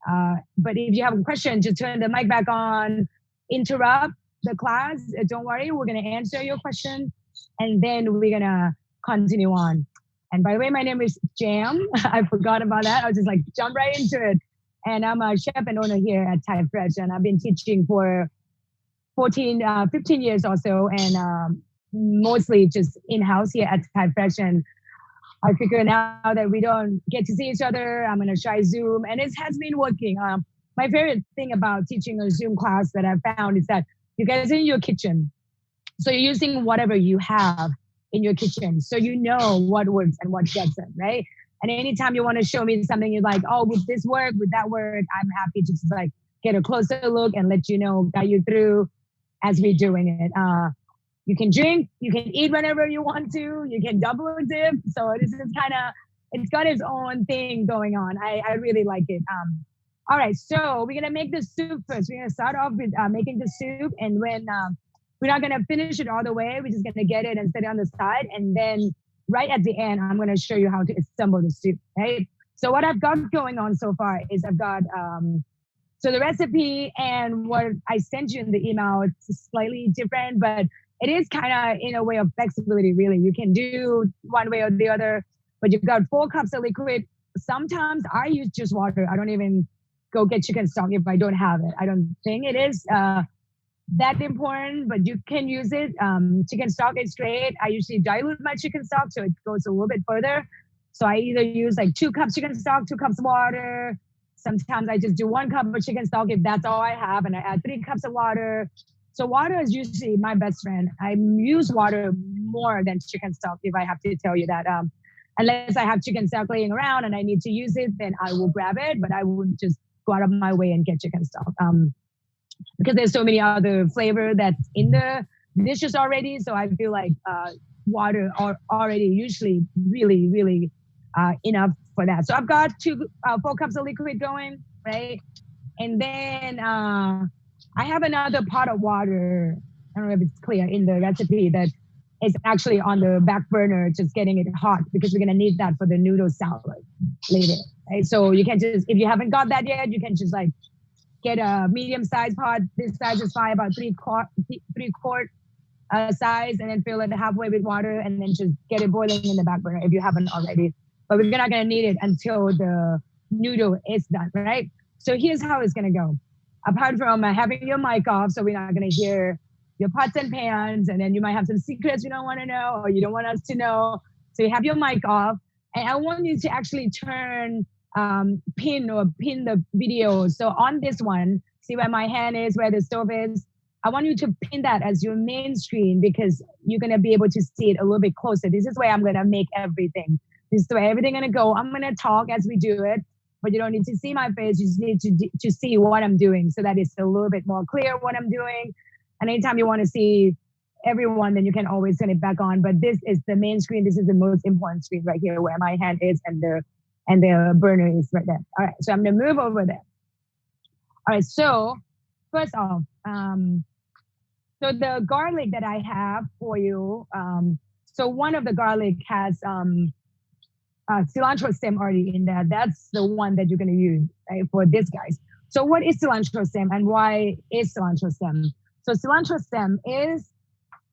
But if you have a question, just turn the mic back on, interrupt the class. Don't worry, we're gonna answer your question, and then we're gonna continue on. And by the way, my name is Jam. I forgot about that. I was just like jump right into it. And I'm a chef and owner here at Thai Fresh, and I've been teaching for 15 years or so, and mostly just in-house here at Thai Fresh. And I figure now that we don't get to see each other, I'm gonna try Zoom, and it has been working. My favorite thing about teaching a Zoom class that I've found is that you guys are in your kitchen, so you're using whatever you have in your kitchen, so you know what works and what doesn't, right? And anytime you want to show me something, you're like, oh, would this work? Would that work? I'm happy to just like get a closer look and let you know, guide you through as we're doing it. You can drink, you can eat whenever you want to, you can double dip. So this is kind of, it's got its own thing going on. I really like it. All right, so we're gonna make the soup first. We're gonna start off with making the soup, and when we're not gonna finish it all the way, we're just gonna get it and set it on the side, and then right at the end, I'm gonna show you how to assemble the soup, right? So what I've got going on so far is I've got so the recipe and what I sent you in the email, it's slightly different, but it is kind of in a way of flexibility, really. You can do one way or the other, but you've got 4 cups of liquid. Sometimes I use just water. I don't even go get chicken stock if I don't have it. I don't think it is that important, but you can use it. Chicken stock is great. I usually dilute my chicken stock so it goes a little bit further. So I either use like 2 cups chicken stock, 2 cups water. Sometimes I just do 1 cup of chicken stock if that's all I have, and I add 3 cups of water. So water is usually my best friend. I use water more than chicken stock, if I have to tell you that. Unless I have chicken stock laying around and I need to use it, then I will grab it, but I wouldn't just go out of my way and get chicken stock. Because there's so many other flavor that's in the dishes already. So I feel like water are already usually really, really enough for that. So I've got 4 cups of liquid going, right? And then I have another pot of water. I don't know if it's clear in the recipe that is actually on the back burner, just getting it hot because we're gonna need that for the noodle salad later. Right? So you can just, if you haven't got that yet, you can just like get a medium-sized pot. This size is fine, about 3-quart size, and then fill it halfway with water, and then just get it boiling in the back burner if you haven't already. But we're not gonna need it until the noodle is done, right? So here's how it's gonna go. Apart from having your mic off, so we're not gonna hear your pots and pans, and then you might have some secrets you don't want to know or you don't want us to know. So you have your mic off, and I want you to actually pin the video. So on this one, see where my hand is, where the stove is. I want you to pin that as your main screen because you're gonna be able to see it a little bit closer. This is where I'm gonna make everything. This is where everything gonna go. I'm gonna talk as we do it, but you don't need to see my face. You just need to see what I'm doing so that it's a little bit more clear what I'm doing. And anytime you want to see everyone, then you can always turn it back on. But this is the main screen. This is the most important screen right here where my hand is and the burner is right there. All right, so I'm gonna move over there. All right, so first off, so the garlic that I have for you, so one of the garlic has cilantro stem already in there. That's the one that you're gonna use, right, for this, guys. So what is cilantro stem and why is cilantro stem? So cilantro stem is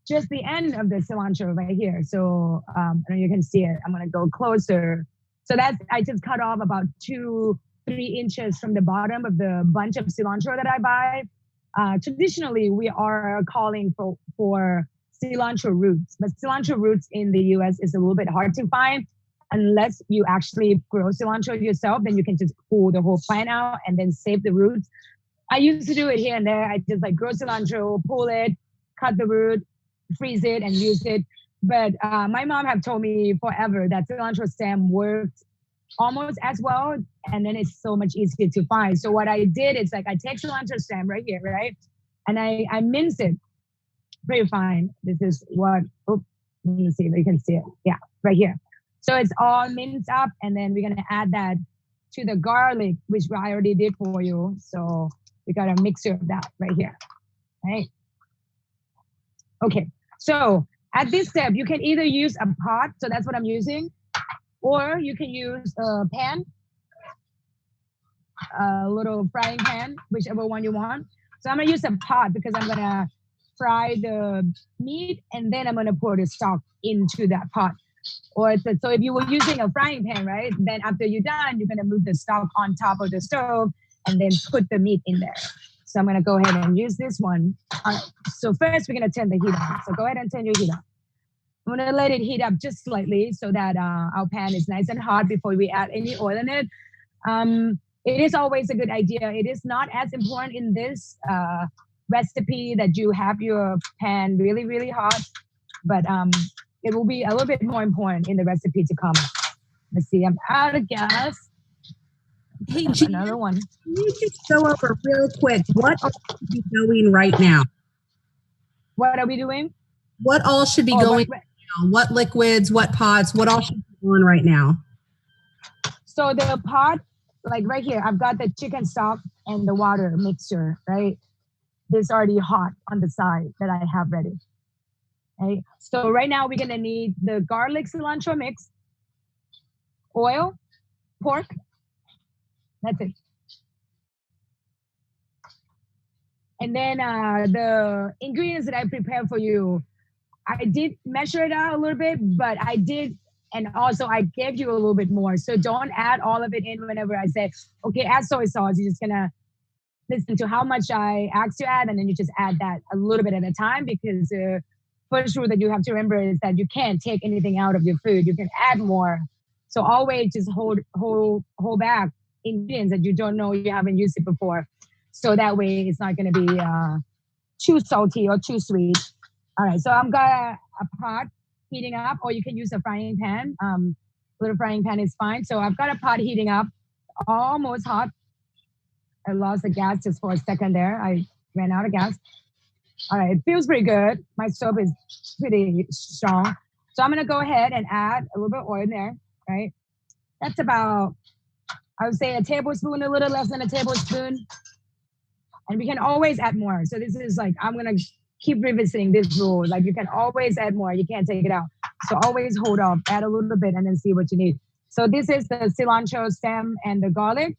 just the end of the cilantro right here. So I don't know, you can see it. I'm gonna go closer. So that's, I just cut off about 2-3 inches from the bottom of the bunch of cilantro that I buy. Traditionally, we are calling for cilantro roots, but cilantro roots in the US is a little bit hard to find unless you actually grow cilantro yourself. Then you can just pull the whole plant out and then save the roots. I used to do it here and there. I just like grow cilantro, pull it, cut the root, freeze it, and use it. But my mom have told me forever that cilantro stem works almost as well, and then it's so much easier to find. So what I did is like I take cilantro stem right here, right, and I mince it pretty fine. This is what. Oh, let me see if you can see it. Yeah, right here. So it's all minced up, and then we're gonna add that to the garlic, which I already did for you. So we got a mixture of that right here, right? Okay, so at this step, you can either use a pot, so that's what I'm using, or you can use a pan. a little frying pan, whichever one you want. So I'm gonna use a pot because I'm gonna fry the meat and then I'm gonna pour the stock into that pot. So if you were using a frying pan, right? Then after you're done, you're gonna move the stock on top of the stove and then put the meat in there. So I'm gonna go ahead and use this one. All right. So first we're gonna turn the heat on. So go ahead and turn your heat on. I'm gonna let it heat up just slightly so that our pan is nice and hot before we add any oil in it. It is always a good idea. It is not as important in this recipe that you have your pan really, really hot, but it will be a little bit more important in the recipe to come. Let's see, I'm out of gas. Hey, Jan, another one. Can you just go over real quick what all should be going right now? What are we doing? What all should be going right now? What liquids, what pots, what all should be going right now? So the pot, like right here, I've got the chicken stock and the water mixture, right? This already hot on the side that I have ready. Okay. So right now we're gonna need the garlic cilantro mix, oil, pork. That's it. And then the ingredients that I prepared for you, I did measure it out a little bit, but I did, and also I gave you a little bit more. So don't add all of it in whenever I say, okay, add soy sauce. You're just gonna listen to how much I asked you to add, and then you just add that a little bit at a time, because the first rule that you have to remember is that you can't take anything out of your food. You can add more. So always just hold back ingredients that you don't know you haven't used it before. So that way it's not going to be too salty or too sweet. All right, so I'm got a pot heating up, or you can use a frying pan. Little frying pan is fine. So I've got a pot heating up, almost hot. I lost the gas just for a second there. I ran out of gas. All right, it feels pretty good. My stove is pretty strong. So I'm gonna go ahead and add a little bit of oil in there, right? That's about, I would say, a tablespoon, a little less than a tablespoon. And we can always add more. So this is like, I'm gonna keep revisiting this rule. Like you can always add more, you can't take it out. So always hold off, add a little bit and then see what you need. So this is the cilantro stem and the garlic,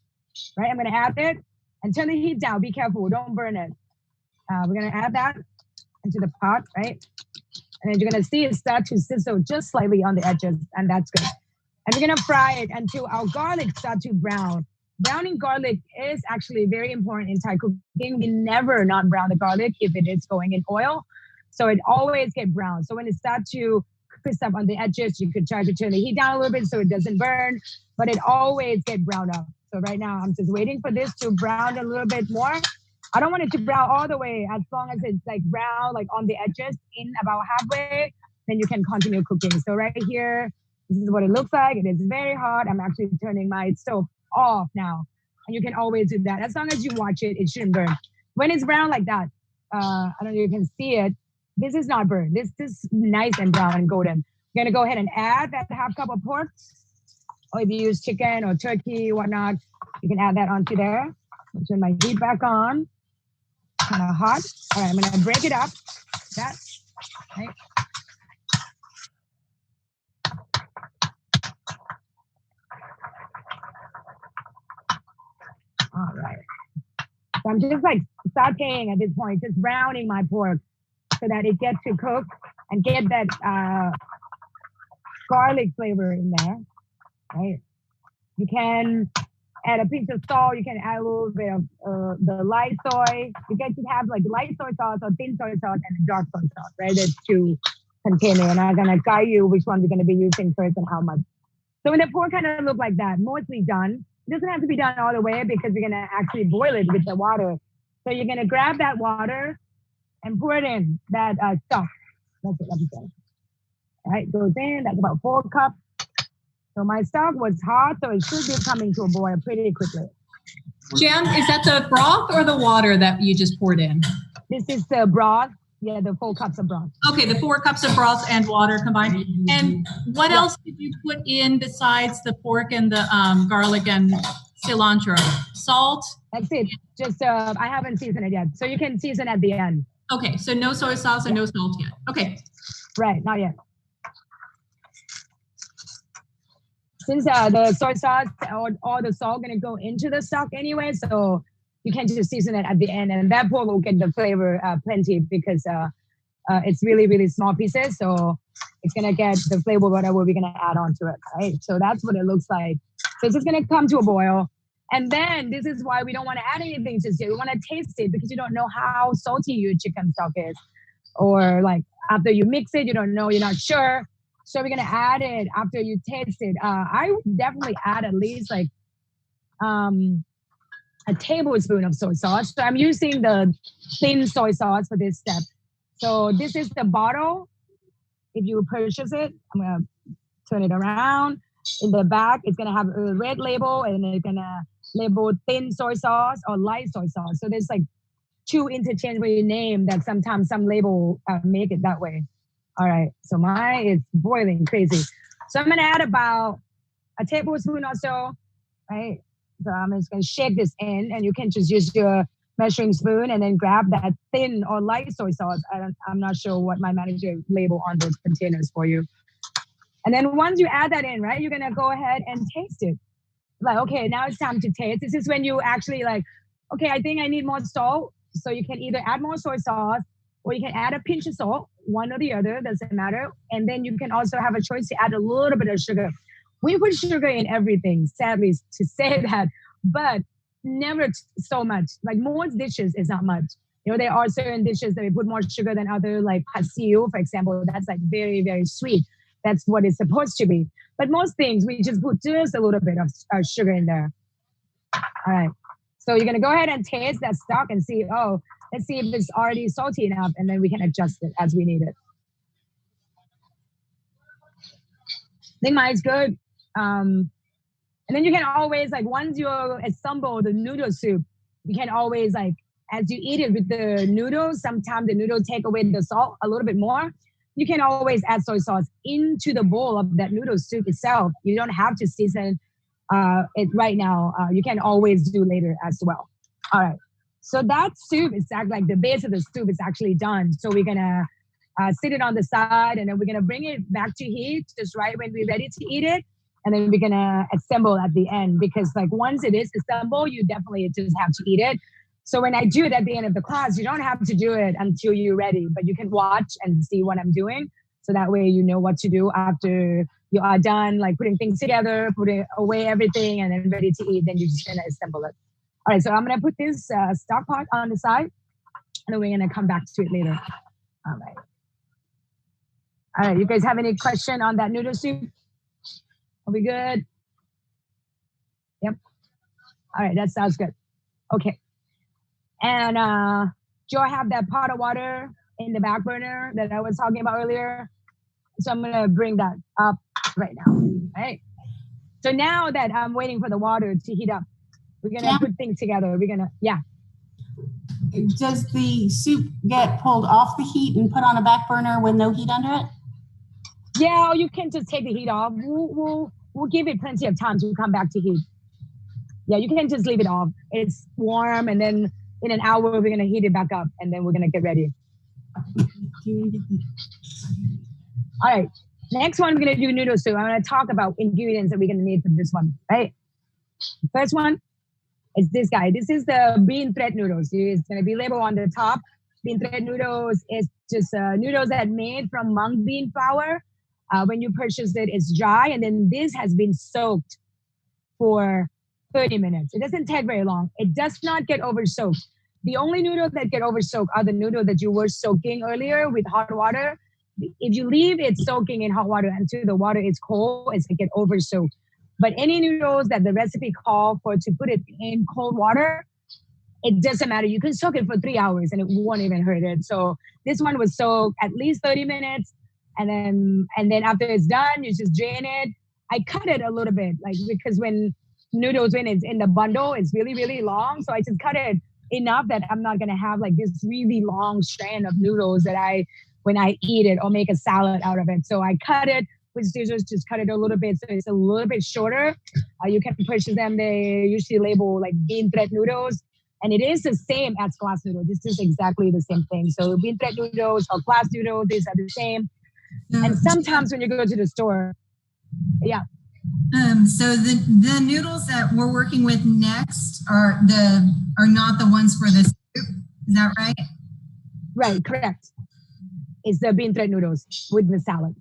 right? I'm gonna add it and turn the heat down. Be careful, don't burn it. We're gonna add that into the pot, right? And then you're gonna see it start to sizzle just slightly on the edges, and that's good. And we're gonna fry it until our garlic starts to brown. Browning garlic is actually very important in Thai cooking. We never not brown the garlic if it is going in oil. So it always get brown. So when it starts to crisp up on the edges, you could try to turn the heat down a little bit so it doesn't burn, but it always get browned up. So right now I'm just waiting for this to brown a little bit more. I don't want it to brown all the way. As long as it's like brown, like on the edges in about halfway, then you can continue cooking. So right here, this is what it looks like. It is very hot. I'm actually turning my stove off now. And you can always do that. As long as you watch it, it shouldn't burn. When it's brown like that, I don't know if you can see it. This is not burned. This is nice and brown and golden. You're gonna go ahead and add that half cup of pork. Or if you use chicken or turkey, whatnot, you can add that onto there. Turn my heat back on. Kind of hot. All right, I'm gonna break it up. That, right? All right. So I'm just like sauteing at this point, just browning my pork so that it gets to cook and get that garlic flavor in there, right? You can add a pinch of salt. You can add a little bit of the light soy. You guys can have like light soy sauce or thin soy sauce and dark soy sauce, right? There's two containers, and I'm gonna guide you which one we're gonna be using first and how much. So when the pork kind of look like that, mostly done. It doesn't have to be done all the way because we're gonna actually boil it with the water. So you're gonna grab that water and pour it in that stock. That's it. Let me say. All right, goes in. That's about 4 cups. So my stock was hot, so it should be coming to a boil pretty quickly. Jan, is that the broth or the water that you just poured in? This is the broth. Yeah, the 4 cups of broth. Okay, the 4 cups of broth and water combined. And what else did you put in besides the pork and the garlic and cilantro? Salt? That's it. Just, I haven't seasoned it yet. So you can season at the end. Okay, so no soy sauce and no salt yet. Okay. Right, not yet. since the soy sauce or all the salt gonna go into the stock anyway, so you can just season it at the end, and that pork will get the flavor plenty because it's really, really small pieces. So it's going to get the flavor, whatever we're going to add on to it, right? So that's what it looks like. So it's just going to come to a boil. And then this is why we don't want to add anything just yet. We want to taste it because you don't know how salty your chicken stock is. Or like after you mix it, you don't know, you're not sure. So we're going to add it after you taste it. I would definitely add at least like a tablespoon of soy sauce. So I'm using the thin soy sauce for this step. So this is the bottle. If you purchase it, I'm gonna turn it around. In the back, it's gonna have a red label and it's gonna label thin soy sauce or light soy sauce. So there's like two interchangeable names that sometimes some label make it that way. All right, so mine is boiling crazy. So I'm gonna add about a tablespoon or so, right? So I'm just gonna shake this in, and you can just use your measuring spoon and then grab that thin or light soy sauce. I'm not sure what my manager label on those containers for you. And then once you add that in, right, you're gonna go ahead and taste it. Like, okay, now it's time to taste. This is when you actually like, okay, I think I need more salt. So you can either add more soy sauce or you can add a pinch of salt, one or the other, doesn't matter. And then you can also have a choice to add a little bit of sugar. We put sugar in everything, sadly to say that, but never so much. Like most dishes is not much. You know, there are certain dishes that we put more sugar than other, like pastillo, for example. That's like very, very sweet. That's what it's supposed to be. But most things, we just put just a little bit of sugar in there. All right. So you're going to go ahead and taste that stock and see, oh, let's see if it's already salty enough, and then we can adjust it as we need it. I think mine's good. And then you can always, like, once you assemble the noodle soup, you can always, like, as you eat it with the noodles, sometimes the noodles take away the salt a little bit more. You can always add soy sauce into the bowl of that noodle soup itself. You don't have to season it right now. You can always do later as well. All right. So that soup is like the base of the soup is actually done. So we're going to sit it on the side, and then we're going to bring it back to heat just right when we're ready to eat it. And then we're going to assemble at the end, because like once it is assembled, you definitely just have to eat it. So when I do it at the end of the class, you don't have to do it until you're ready, but you can watch and see what I'm doing. So that way you know what to do after you are done, like putting things together, putting away everything, and then ready to eat. Then you're just going to assemble it. All right, so I'm going to put this stock pot on the side, and then we're going to come back to it later. All right. All right, you guys have any question on that noodle soup? Are we good? Yep. All right, that sounds good. Okay. And do I have that pot of water in the back burner that I was talking about earlier? So I'm going to bring that up right now. All right. So now that I'm waiting for the water to heat up, we're going to put things together. We're going to, yeah. Does the soup get pulled off the heat and put on a back burner with no heat under it? Yeah, or you can just take the heat off. We'll give it plenty of time to come back to heat. Yeah, you can just leave it off. It's warm, and then in an hour, we're going to heat it back up, and then we're going to get ready. All right. Next one, we're going to do noodle soup. I'm going to talk about ingredients that we're going to need for this one, right? First one is this guy. This is the bean thread noodles. It's going to be labeled on the top. Bean thread noodles is just noodles that are made from mung bean flour. When you purchase it, it's dry, and then this has been soaked for 30 minutes. It doesn't take very long. It does not get over soaked. The only noodles that get over soaked are the noodles that you were soaking earlier with hot water. If you leave it soaking in hot water until the water is cold, it's going to get over soaked. But any noodles that the recipe calls for to put it in cold water, it doesn't matter. You can soak it for 3 hours and it won't even hurt it. So this one was soaked at least 30 minutes. And then after it's done, you just drain it. I cut it a little bit, like, because when noodles, when it's in the bundle, it's really, really long. So I just cut it enough that I'm not going to have like this really long strand of noodles that when I eat it or make a salad out of it. So I cut it with scissors, just cut it a little bit. So it's a little bit shorter. You can purchase them. They usually label like bean thread noodles. And it is the same as glass noodles. This is exactly the same thing. So bean thread noodles or glass noodles, these are the same. And sometimes when you go to the store, yeah. So the noodles that we're working with next are not the ones for the soup. Is that right? Right, correct. It's the bean thread noodles with the salad.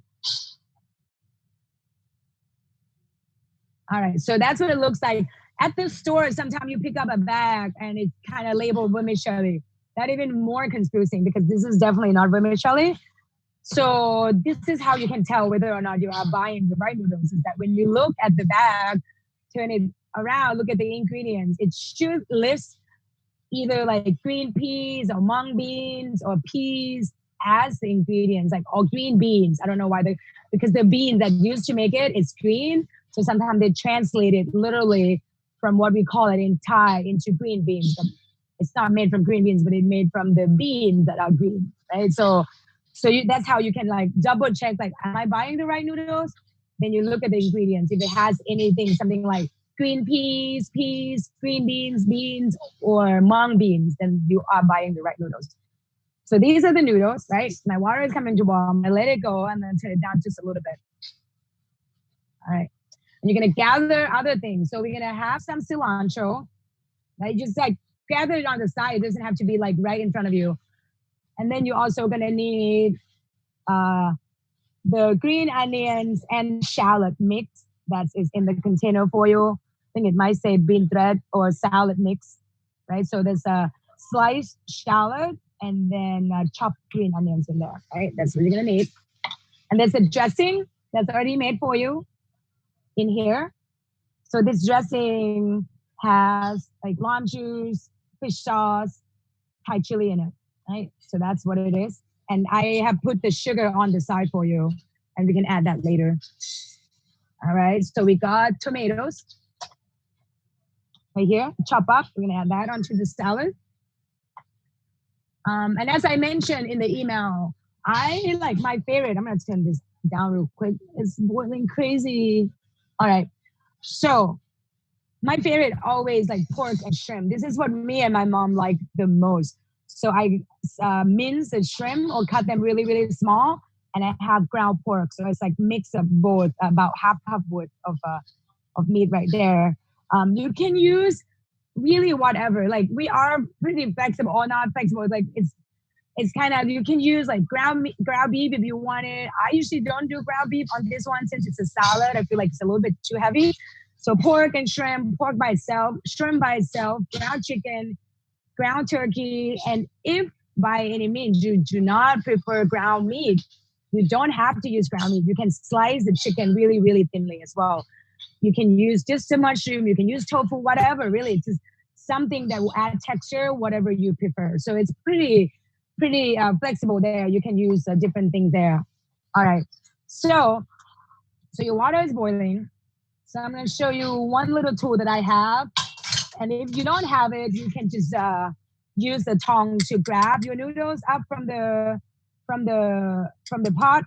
All right, so that's what it looks like. At the store, sometimes you pick up a bag and it's kind of labeled vermicelli. That even more confusing because this is definitely not vermicelli. So this is how you can tell whether or not you are buying the right noodles, is that when you look at the bag, turn it around, look at the ingredients, it should list either like green peas or mung beans or peas as the ingredients, like or green beans. I don't know why because the bean that used to make it is green. So sometimes they translate it literally from what we call it in Thai into green beans. But it's not made from green beans, but it's made from the beans that are green, right? So that's how you can like double check, like, am I buying the right noodles? Then you look at the ingredients. If it has anything, something like green peas, green beans, or mung beans, then you are buying the right noodles. So these are the noodles, right? My water is coming to boil. I let it go and then turn it down just a little bit. All right. And you're going to gather other things. So we're going to have some cilantro, right? Just like gather it on the side. It doesn't have to be like right in front of you. And then you're also going to need the green onions and shallot mix that is in the container for you. I think it might say bean thread or salad mix, right? So there's a sliced shallot and then chopped green onions in there, right? That's what you're going to need. And there's a dressing that's already made for you in here. So this dressing has like lime juice, fish sauce, Thai chili in it, right? So that's what it is. And I have put the sugar on the side for you, and we can add that later. All right, so we got tomatoes right here, chop up. We're gonna add that onto the salad. And as I mentioned in the email, I like my favorite, I'm gonna turn this down real quick. It's boiling crazy. All right, so my favorite always like pork and shrimp. This is what me and my mom like the most. So I mince the shrimp or cut them really, really small, and I have ground pork. So it's like mix of both, about half worth of meat right there. You can use really whatever. Like we are pretty flexible or not flexible. Like it's kind of, you can use like ground beef if you want it. I usually don't do ground beef on this one since it's a salad. I feel like it's a little bit too heavy. So pork and shrimp, pork by itself, shrimp by itself, ground chicken, ground turkey. And if by any means you do not prefer ground meat, you don't have to use ground meat. You can slice the chicken really, really thinly as well. You can use just a mushroom, you can use tofu, whatever, really. It's just something that will add texture, whatever you prefer. So it's pretty flexible there. You can use different things there. All right. So your water is boiling. So I'm going to show you one little tool that I have. And if you don't have it, you can just use the tongue to grab your noodles up from the pot.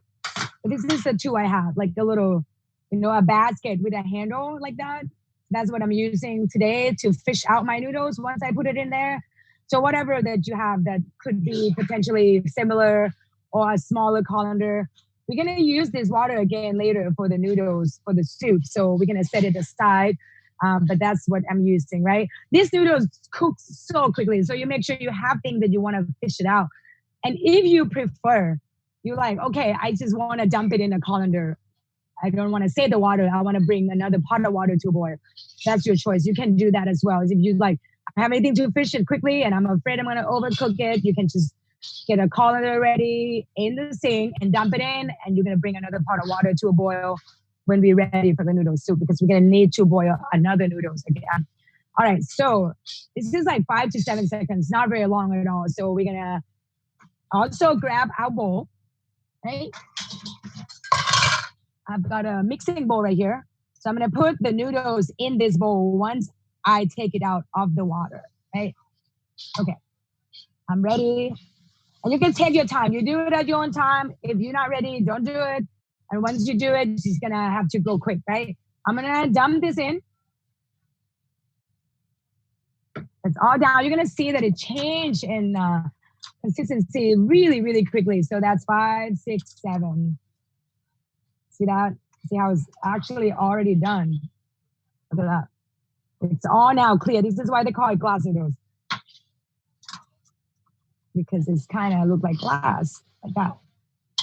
This is the tool I have, like the little, a basket with a handle like that. That's what I'm using today to fish out my noodles once I put it in there. So whatever that you have that could be potentially similar or a smaller colander, we're going to use this water again later for the noodles, for the soup. So we're going to set it aside. But that's what I'm using, right? These noodles cook so quickly. So you make sure you have things that you want to fish it out. And if you prefer, you're like, okay, I just want to dump it in a colander. I don't want to save the water. I want to bring another pot of water to boil. That's your choice. You can do that as well. If you like, I have anything to fish it quickly and I'm afraid I'm going to overcook it, you can just get a colander ready in the sink and dump it in, and you're going to bring another pot of water to a boil when we're ready for the noodle soup, because we're going to need to boil another noodles again. All right, so this is like 5 to 7 seconds, not very long at all. So we're going to also grab our bowl, right? I've got a mixing bowl right here. So I'm going to put the noodles in this bowl once I take it out of the water, right? Okay, I'm ready. And you can take your time. You do it at your own time. If you're not ready, don't do it. And once you do it, she's going to have to go quick, right? I'm going to dump this in. It's all down. You're going to see that it changed in consistency really, really quickly. So that's 5, 6, 7. See that? See how it's actually already done. Look at that. It's all now clear. This is why they call it glass noodles. Because it's kind of look like glass, like that.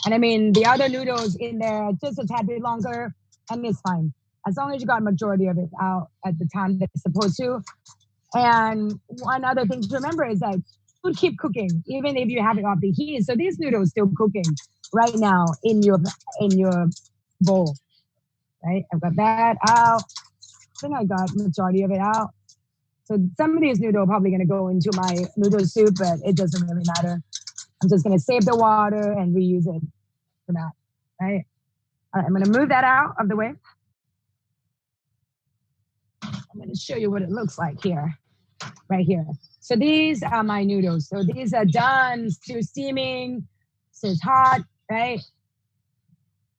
And I mean, the other noodles in there just a tad bit longer, and it's fine. As long as you got majority of it out at the time that it's supposed to. And one other thing to remember is that food keep cooking, even if you have it off the heat. So these noodles still cooking right now in your bowl, right? I've got that out. I think I got majority of it out. So some of these noodles are probably gonna go into my noodle soup, but it doesn't really matter. I'm just gonna save the water and reuse it for that, right? All right, I'm gonna move that out of the way. I'm gonna show you what it looks like here, right here. So these are my noodles. So these are done, still steaming, so it's hot, right?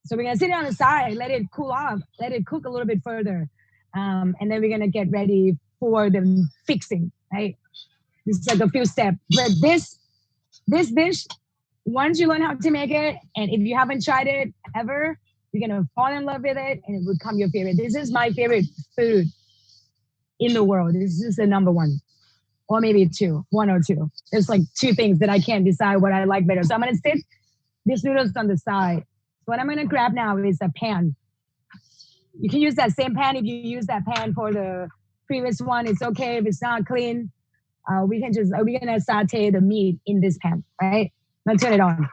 So we're gonna sit it on the side, let it cool off, let it cook a little bit further. And then we're gonna get ready for the fixing, right? This is like a few steps. But this dish, once you learn how to make it, and if you haven't tried it ever, you're gonna fall in love with it and it will become your favorite. This is my favorite food in the world. This is the number one. Or maybe one or two. There's like two things that I can't decide what I like better. So I'm gonna sit these noodles on the side. So what I'm gonna grab now is a pan. You can use that same pan if you use that pan for the previous one. It's okay if it's not clean. We're gonna saute the meat in this pan, right? I'm gonna turn it on.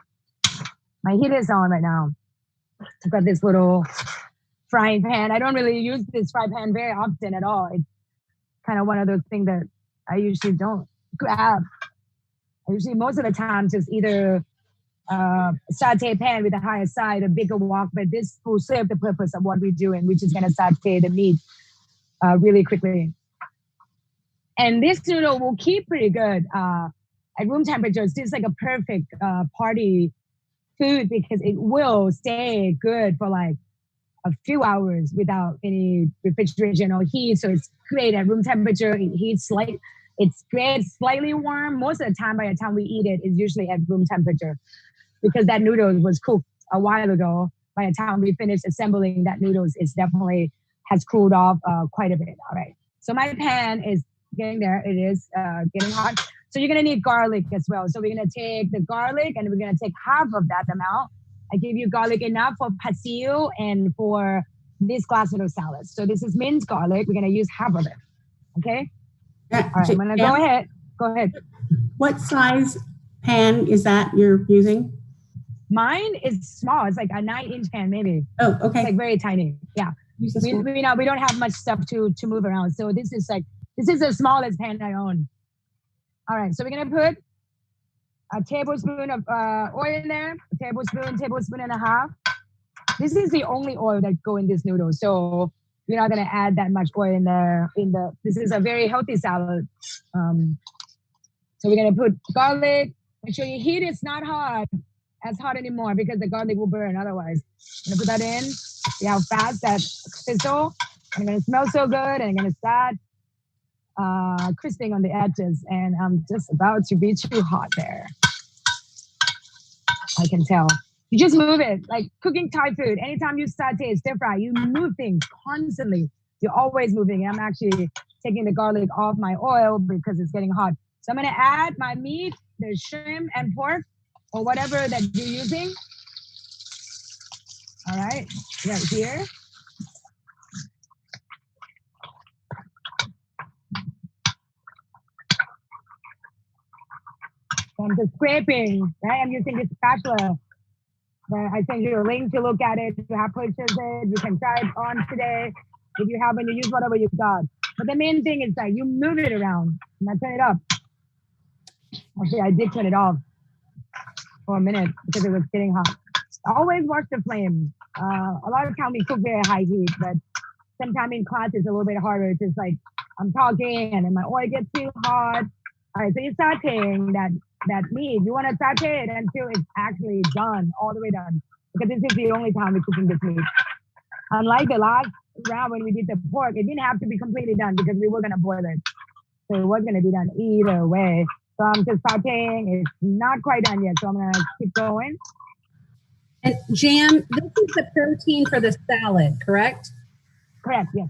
My heat is on right now. I've got this little frying pan. I don't really use this frying pan very often at all. It's kind of one of those things that I usually don't grab. I usually most of the time just either saute pan with a higher side, a bigger wok, but this will serve the purpose of what we're doing. We're just gonna saute the meat really quickly. And this noodle will keep pretty good at room temperature. This is like a perfect party food because it will stay good for like a few hours without any refrigeration or heat. So it's great at room temperature. It heats it's great, slightly warm. Most of the time, by the time we eat it, it's usually at room temperature because that noodle was cooked a while ago. By the time we finish assembling that noodles, it's definitely has cooled off quite a bit. All right. So my pan is getting there. It is getting hot. So you're gonna need garlic as well. So we're gonna take the garlic and we're gonna take half of that amount. I gave you garlic enough for pasillo and for this glass noodle salad. So this is minced garlic. We're gonna use half of it. Okay. All right. I'm gonna go ahead. Go ahead. What size pan is that you're using? Mine is small. It's like a 9-inch pan, maybe. Oh, okay. It's like very tiny. Yeah. We don't have much stuff to move around. So this is the smallest pan I own. All right. So we're gonna put a tablespoon of oil in there. A tablespoon and a half. This is the only oil that go in this noodle. So you're not gonna add that much oil in there. This is a very healthy salad. So we're gonna put garlic. Make sure your heat is not as hot anymore because the garlic will burn otherwise. I'm gonna put that in. See how fast that sizzle. And it's gonna smell so good, and I'm gonna start crisping on the edges. And I'm just about to be too hot there. I can tell. You just move it like cooking Thai food. Anytime you saute, stir fry, you move things constantly. You're always moving. I'm actually taking the garlic off my oil because it's getting hot. So I'm gonna add my meat, the shrimp and pork, or whatever that you're using. All right, right here. So I'm just scraping, right? I'm using this spatula. I send you a link to look at it. If you have purchased it, you can try it on today. If you haven't, you use whatever you've got. But the main thing is that you move it around. And I turn it up. Actually, I did turn it off for a minute because it was getting hot. Always watch the flame. A lot of times we cook very high heat, but sometimes in class it's a little bit harder. It's just like I'm talking and then my oil gets too hot. All right, so you're sauteing that meat. You want to saute it until it's actually done, all the way done. Because this is the only time we're cooking this meat. Unlike the last round when we did the pork, it didn't have to be completely done because we were going to boil it. So it was going to be done either way. So I'm just sauteing. It's not quite done yet, so I'm going to keep going. And Jam, this is the protein for the salad, correct? Correct, yes.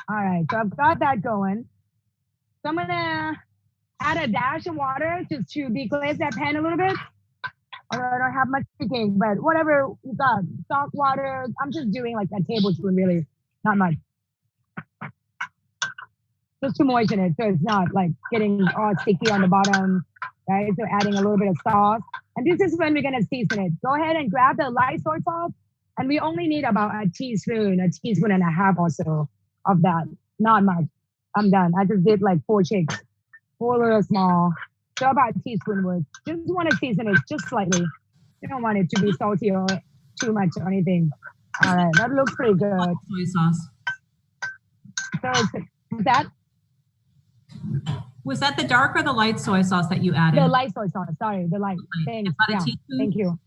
All right, so I've got that going. So I'm gonna add a dash of water just to deglaze that pan a little bit. Although I don't have much cooking, but whatever you got, salt water. I'm just doing like a tablespoon, really, not much. Just to moisten it, so it's not like getting all sticky on the bottom, right? So adding a little bit of sauce. And this is when we're gonna season it. Go ahead and grab the light soy sauce, and we only need about a teaspoon and a half or so of that. Not much. I'm done. I just did like 4 chicks, 4 little small. So about a teaspoon worth. Just want to season it just slightly. You don't want it to be salty or too much or anything. All right, that looks pretty good. Soy sauce. So that Was that the dark or the light soy sauce that you added? the light soy sauce. Sorry, the light. Thanks. About a Yeah, teaspoon? thank you.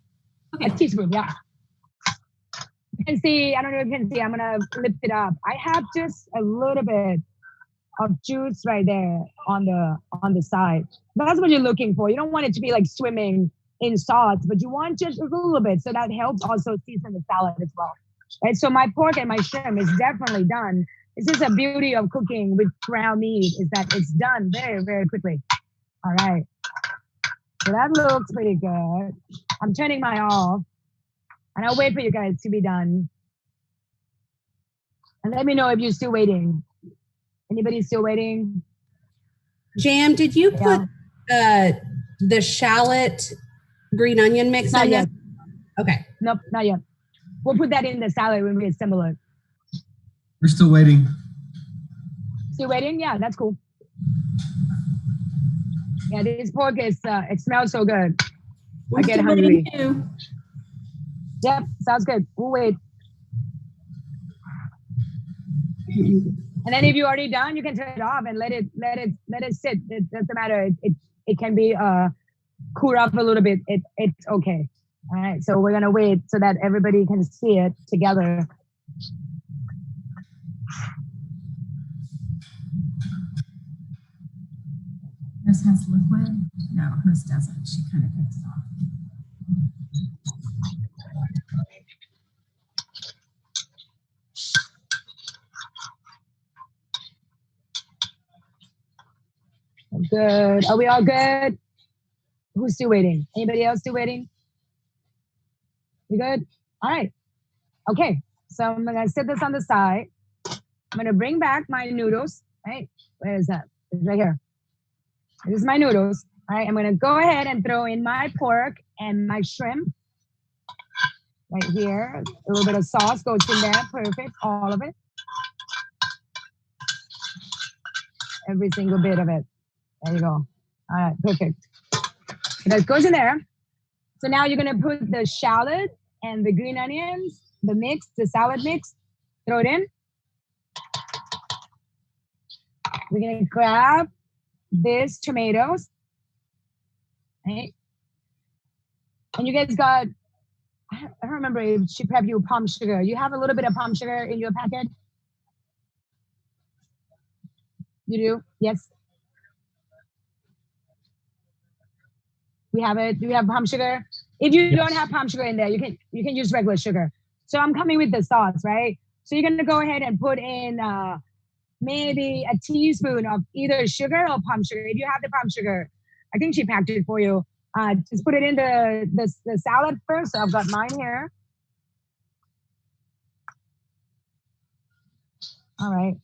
Okay. A teaspoon, yeah. You can see, I don't know if you can see, I'm gonna lift it up. I have just a little bit of juice right there on the side. That's what you're looking for. You don't want it to be like swimming in sauce, but you want just a little bit, so that helps also season the salad as well. Right, so my pork and my shrimp is definitely done. This is a beauty of cooking with ground meat, is that it's done very, very quickly. All right, so that looks pretty good. I'm turning mine off, and I'll wait for you guys to be done. And let me know if you're still waiting. Anybody still waiting? Jam, did you put the shallot green onion mix Not in yet. this? Okay. Nope, not yet. We'll put that in the salad when we assemble it. We're still waiting. Still waiting? Yeah, that's cool. Yeah, this pork is, it smells so good. I get hungry. Yep, sounds good. We'll wait. And then if you're already done, you can turn it off and let it sit. It doesn't matter. It can be cool up a little bit. It's okay. All right, so we're gonna wait so that everybody can see it together. Hers has liquid? No, hers doesn't. She kind of cooks it off. Good. Are we all good? Who's still waiting? Anybody else still waiting? We good? All right. Okay. So I'm gonna set this on the side. I'm gonna bring back my noodles. Right? Where is that? It's right here. This is my noodles. All right. I'm gonna go ahead and throw in my pork and my shrimp. Right here. A little bit of sauce goes in there. Perfect. All of it. Every single bit of it. There you go. All right, perfect. So that goes in there. So now you're gonna put the shallot and the green onions, the mix, the salad mix, throw it in. We're gonna grab this tomatoes, right? And you guys got, I don't remember if she prepped you palm sugar. You have a little bit of palm sugar in your packet? You do? Yes. We have it. Do you have palm sugar? If you don't have palm sugar in there, you can use regular sugar. So I'm coming with the sauce, right? So you're gonna go ahead and put in maybe a teaspoon of either sugar or palm sugar. If you have the palm sugar, I think she packed it for you. Just put it in the salad first. So I've got mine here. All right,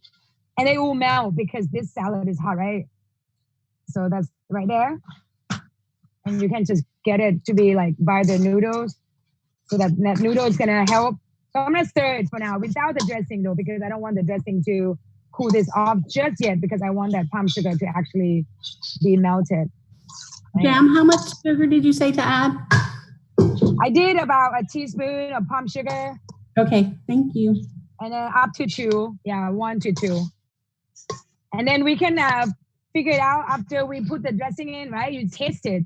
and it will melt because this salad is hot, right? So that's right there. And you can just get it to be like by the noodles, so that noodle is gonna help. So I'm gonna stir it for now without the dressing though, because I don't want the dressing to cool this off just yet, because I want that palm sugar to actually be melted. Right? Jam, how much sugar did you say to add? I did about a teaspoon of palm sugar. Okay, thank you. And then up to 2, yeah, 1 to 2. And then we can figure it out after we put the dressing in, right? You taste it.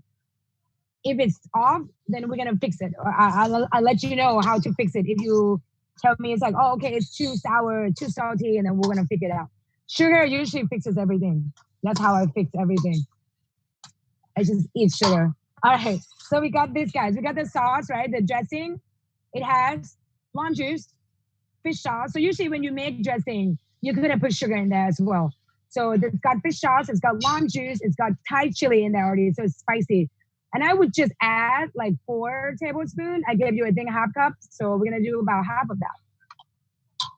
If it's off, then we're gonna fix it. Or I'll let you know how to fix it. If you tell me it's like, oh, okay, it's too sour, too salty, and then we're gonna figure it out. Sugar usually fixes everything. That's how I fix everything. I just eat sugar. All right, so we got this, guys. We got the sauce, right? The dressing. It has lime juice, fish sauce. So usually when you make dressing, you're gonna put sugar in there as well. So it's got fish sauce, it's got lime juice, it's got Thai chili in there already, so it's spicy. And I would just add like 4 tablespoons. I gave you, I think, a half cup. So we're gonna do about half of that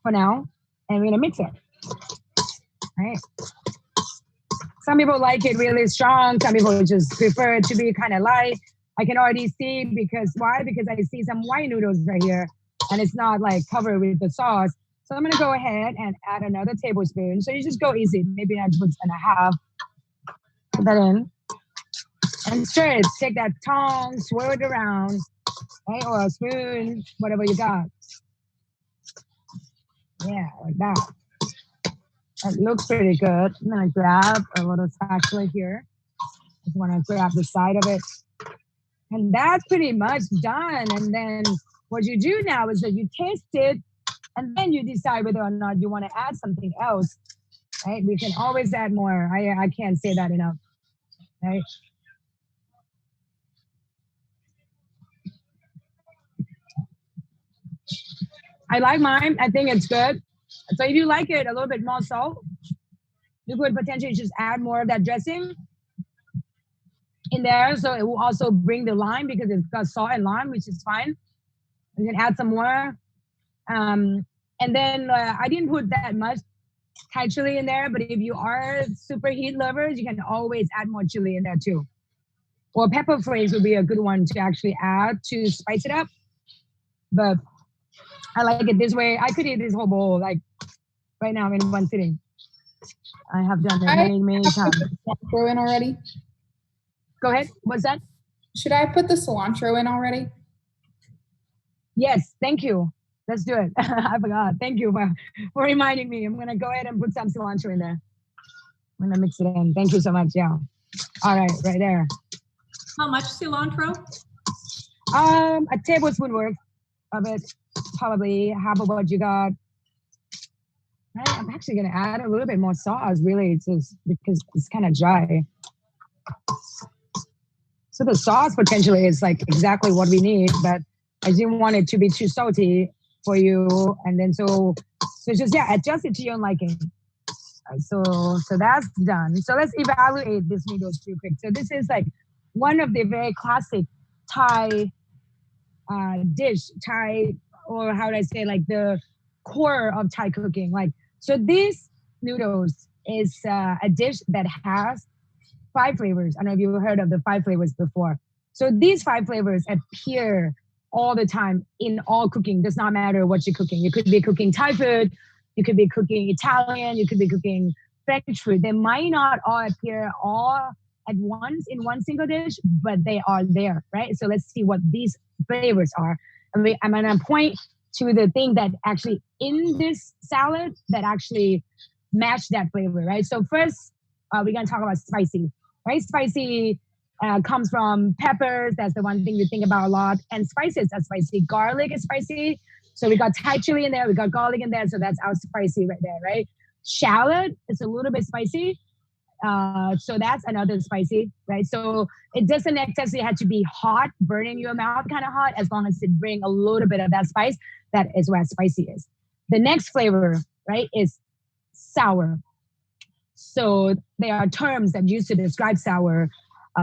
for now. And we're gonna mix it. All right. Some people like it really strong. Some people just prefer it to be kind of light. I can already see because why? Because I see some white noodles right here and it's not like covered with the sauce. So I'm gonna go ahead and add another tablespoon. So you just go easy. Maybe I put and a half. Put that in. And stir it. Take that tongue, swirl it around, right? Or a spoon, whatever you got. Yeah, like that. That looks pretty good. I'm gonna grab a little spatula here. Just wanna grab the side of it. And that's pretty much done. And then what you do now is that you taste it and then you decide whether or not you wanna add something else, right? We can always add more. I can't say that enough, right? I like mine. I think it's good. So if you like it a little bit more salt, you could potentially just add more of that dressing in there. So it will also bring the lime because it's got salt and lime, which is fine. You can add some more. And then I didn't put that much Thai chili in there, but if you are super heat lovers, you can always add more chili in there too. Or pepper flakes would be a good one to actually add to spice it up. But I like it this way. I could eat this whole bowl like right now in one sitting. I have done it many times. Cilantro in already? Go ahead. What's that? Should I put the cilantro in already? Yes. Thank you. Let's do it. I forgot. Thank you for reminding me. I'm going to go ahead and put some cilantro in there. I'm going to mix it in. Thank you so much. Yeah. All right. Right there. How much cilantro? A tablespoon worth of it. Probably half of what you got. I'm actually going to add a little bit more sauce, really, just because it's kind of dry. So the sauce potentially is like exactly what we need, but I didn't want it to be too salty for you. And then so just, yeah, adjust it to your own liking. So that's done. So let's evaluate this noodles real quick. So this is like one of the very classic Thai dish, Thai, or how would I say, like the core of Thai cooking. Like, so these noodles is a dish that has 5 flavors. I don't know if you've heard of the 5 flavors before. So these 5 flavors appear all the time in all cooking. Does not matter what you're cooking. You could be cooking Thai food, you could be cooking Italian, you could be cooking French food. They might not all appear all at once in one single dish, but they are there, right? So let's see what these flavors are. I'm gonna point to the thing that actually in this salad that actually match that flavor, right? So first, we're gonna talk about spicy, right? Spicy comes from peppers. That's the one thing you think about a lot. And spices are spicy. Garlic is spicy. So we got Thai chili in there. We got garlic in there. So that's our spicy right there, right? Shallot is a little bit spicy. So that's another spicy, right? So it doesn't necessarily have to be hot, burning your mouth kind of hot, as long as it bring a little bit of that spice. That is where spicy is. The next flavor, right, is sour. So there are terms that used to describe sour.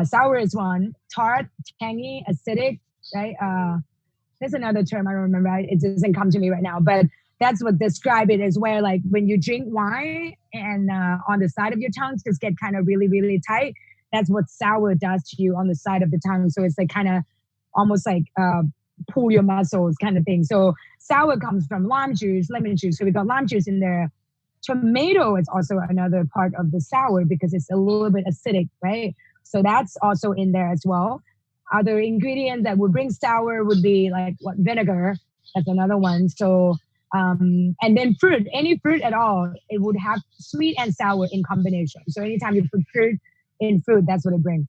Sour is one, tart, tangy, acidic, right? There's another term I don't remember. It doesn't come to me right now, but that's what describe it, is where like when you drink wine and on the side of your tongue just get kind of really, really tight. That's what sour does to you on the side of the tongue. So it's like kind of almost like pull your muscles kind of thing. So sour comes from lime juice, lemon juice. So we got lime juice in there. Tomato is also another part of the sour because it's a little bit acidic, right? So that's also in there as well. Other ingredients that would bring sour would be like vinegar. That's another one. So, and then fruit, any fruit at all, it would have sweet and sour in combination. So anytime you put fruit in fruit, that's what it brings,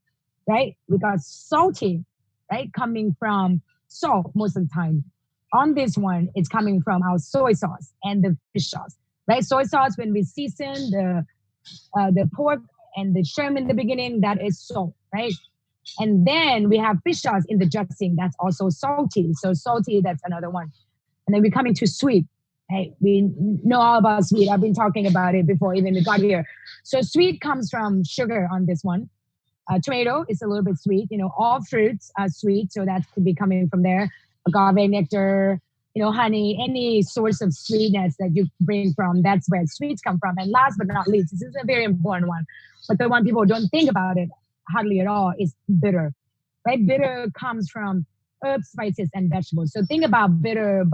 right? We got salty, right? Coming from salt most of the time. On this one, it's coming from our soy sauce and the fish sauce, right? Soy sauce, when we season the pork and the shrimp in the beginning, that is salt, right? And then we have fish sauce in the dressing. That's also salty. So salty, that's another one. And then we're coming to sweet. Hey, we know all about sweet. I've been talking about it before even we got here. So sweet comes from sugar on this one. Tomato is a little bit sweet. All fruits are sweet. So that could be coming from there. Agave nectar, honey, any source of sweetness that you bring from, that's where sweets come from. And last but not least, this is a very important one, but the one people don't think about it hardly at all is bitter, right? Bitter comes from herbs, spices, and vegetables. So think about bitter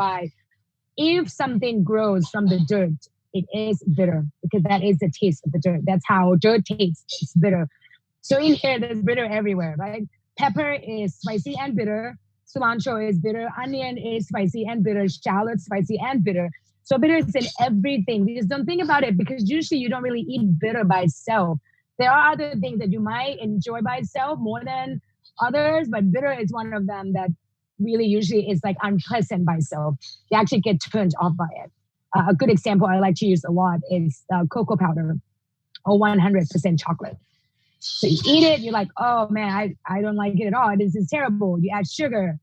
if something grows from the dirt, it is bitter because that is the taste of the dirt. That's how dirt tastes. It's bitter. So in here, there's bitter everywhere, right? Pepper is spicy and bitter. Cilantro is bitter. Onion is spicy and bitter. Shallot, spicy and bitter. So bitter is in everything. We just don't think about it because usually you don't really eat bitter by itself. There are other things that you might enjoy by itself more than others, but bitter is one of them that really usually is like unpleasant by itself. You actually get turned off by it. A good example I like to use a lot is cocoa powder or 100% chocolate. So you eat it, you're like, oh man, I don't like it at all. This is terrible. You add sugar,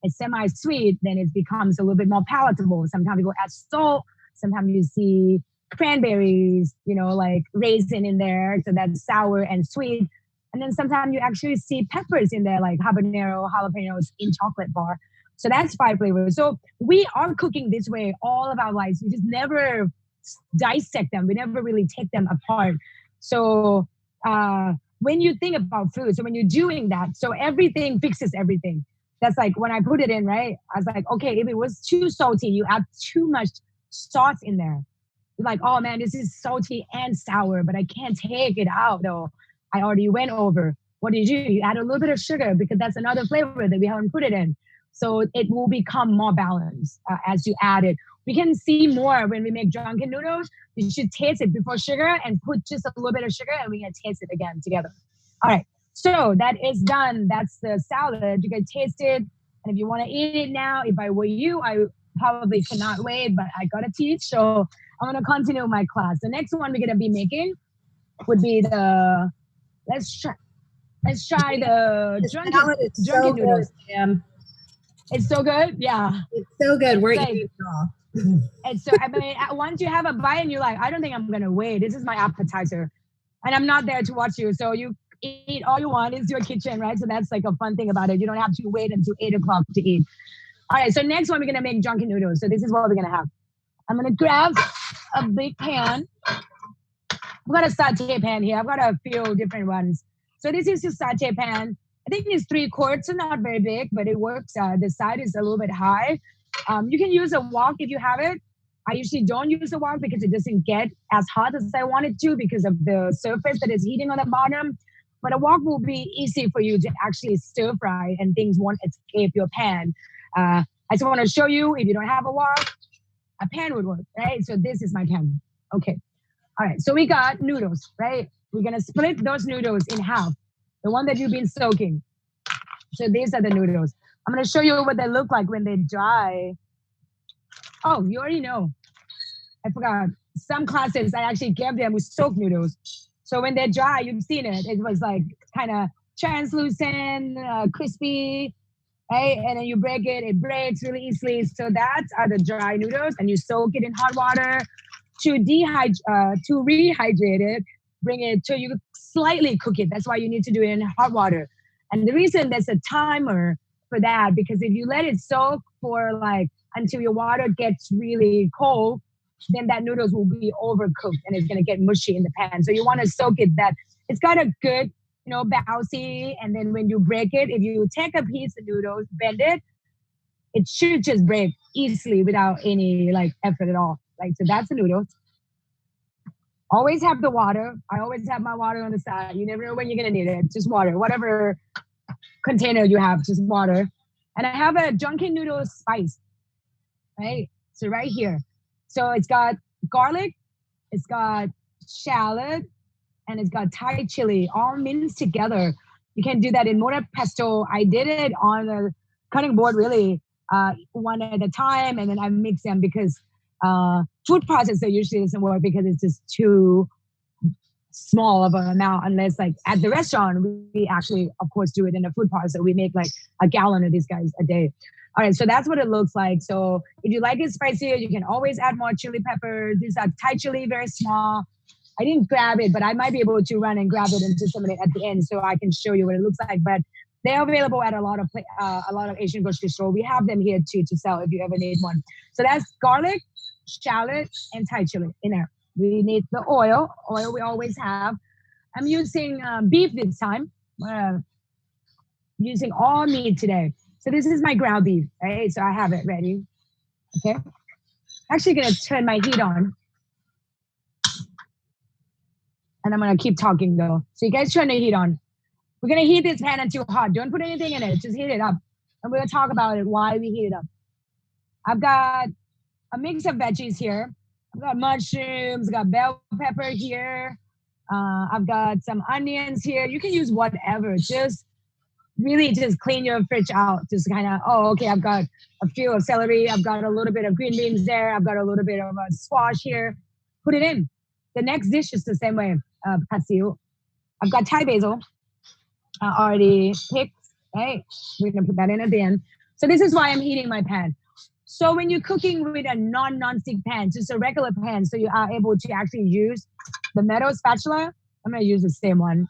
it's semi-sweet, then it becomes a little bit more palatable. Sometimes people add salt. Sometimes you see cranberries, like raisin in there. So that's sour and sweet. And then sometimes you actually see peppers in there, like habanero, jalapenos in chocolate bar. So that's 5 flavors. So we are cooking this way all of our lives. We just never dissect them. We never really take them apart. So when you think about food, so when you're doing that, so everything fixes everything. That's like when I put it in, right? I was like, okay, if it was too salty, you add too much sauce in there. You're like, oh man, this is salty and sour, but I can't take it out though. I already went over. What do? You add a little bit of sugar because that's another flavor that we haven't put it in. So it will become more balanced as you add it. We can see more when we make drunken noodles. You should taste it before sugar and put just a little bit of sugar and we're going to taste it again together. All right. So that is done. That's the salad. You can taste it. And if you want to eat it now, if I were you, I probably cannot wait, but I got to teach. So I'm going to continue my class. The next one we're going to be making would be let's try the drunken noodles. Sam. It's so good. Yeah. It's so good. We're like, eating it all. And so, once you have a bite and you're like, I don't think I'm going to wait. This is my appetizer. And I'm not there to watch you. So you eat all you want. It's your kitchen, right? So that's like a fun thing about it. You don't have to wait until 8 o'clock to eat. All right. So next one, we're going to make drunken noodles. So this is what we're going to have. I'm going to grab a big pan. I've got a satay pan here. I've got a few different ones. So this is a satay pan. I think it's 3 quarts, so not very big, but it works. The side is a little bit high. You can use a wok if you have it. I usually don't use a wok because it doesn't get as hot as I want it to because of the surface that is heating on the bottom. But a wok will be easy for you to actually stir fry and things won't escape your pan. I just want to show you, if you don't have a wok, a pan would work, right? So this is my pan. Okay. All right. So we got noodles, right? We're going to split those noodles in half. The one that you've been soaking. So these are the noodles. I'm going to show you what they look like when they dry. Oh, you already know. I forgot. Some classes, I actually gave them with soaked noodles. So when they're dry, you've seen it. It was like kind of translucent, crispy, right? And then you break it. It breaks really easily. So that are the dry noodles. And you soak it in hot water to rehydrate it. Bring it till you slightly cook it. That's why you need to do it in hot water. And the reason there's a timer for that, because if you let it soak for until your water gets really cold, then that noodles will be overcooked and it's going to get mushy in the pan. So you want to soak it that it's got a good, bouncy. And then when you break it, if you take a piece of noodles, bend it, it should just break easily without any effort at all. So that's the noodles. Always have the water. I always have my water on the side. You never know when you're going to need it. Just water, whatever container you have, just water. And I have a drunken noodle spice, right? So right here. So it's got garlic, it's got shallot, and it's got Thai chili all minced together. You can do that in mortar pesto. I did it on a cutting board, really, one at a time. And then I mix them because food processor usually doesn't work because it's just too small of an amount unless like at the restaurant, we actually, of course, do it in a food park. So we make like a gallon of these guys a day. All right, so that's what it looks like. So if you like it spicier, you can always add more chili pepper. These are Thai chili, very small. I didn't grab it, but I might be able to run and grab it and do some of it at the end so I can show you what it looks like. But they're available at a lot of Asian grocery stores. We have them here too to sell if you ever need one. So that's garlic, shallot, and Thai chili in there. We need the oil we always have. I'm using beef this time. Using all meat today. So this is my ground beef, right? So I have it ready. Okay. Actually gonna turn my heat on. And I'm gonna keep talking though. So you guys turn the heat on. We're gonna heat this pan until hot. Don't put anything in it, just heat it up. And we're gonna talk about it, why we heat it up. I've got a mix of veggies here. I've got mushrooms, I've got bell pepper here. I've got some onions here. You can use whatever, just really just clean your fridge out. Just kind of, okay, I've got a few of celery. I've got a little bit of green beans there. I've got a little bit of a squash here. Put it in. The next dish is the same way, passiw. I've got Thai basil already picked, right? We're gonna put that in at the end. So this is why I'm heating my pan. So when you're cooking with a non-stick pan, just a regular pan, so you are able to actually use the metal spatula. I'm gonna use the same one.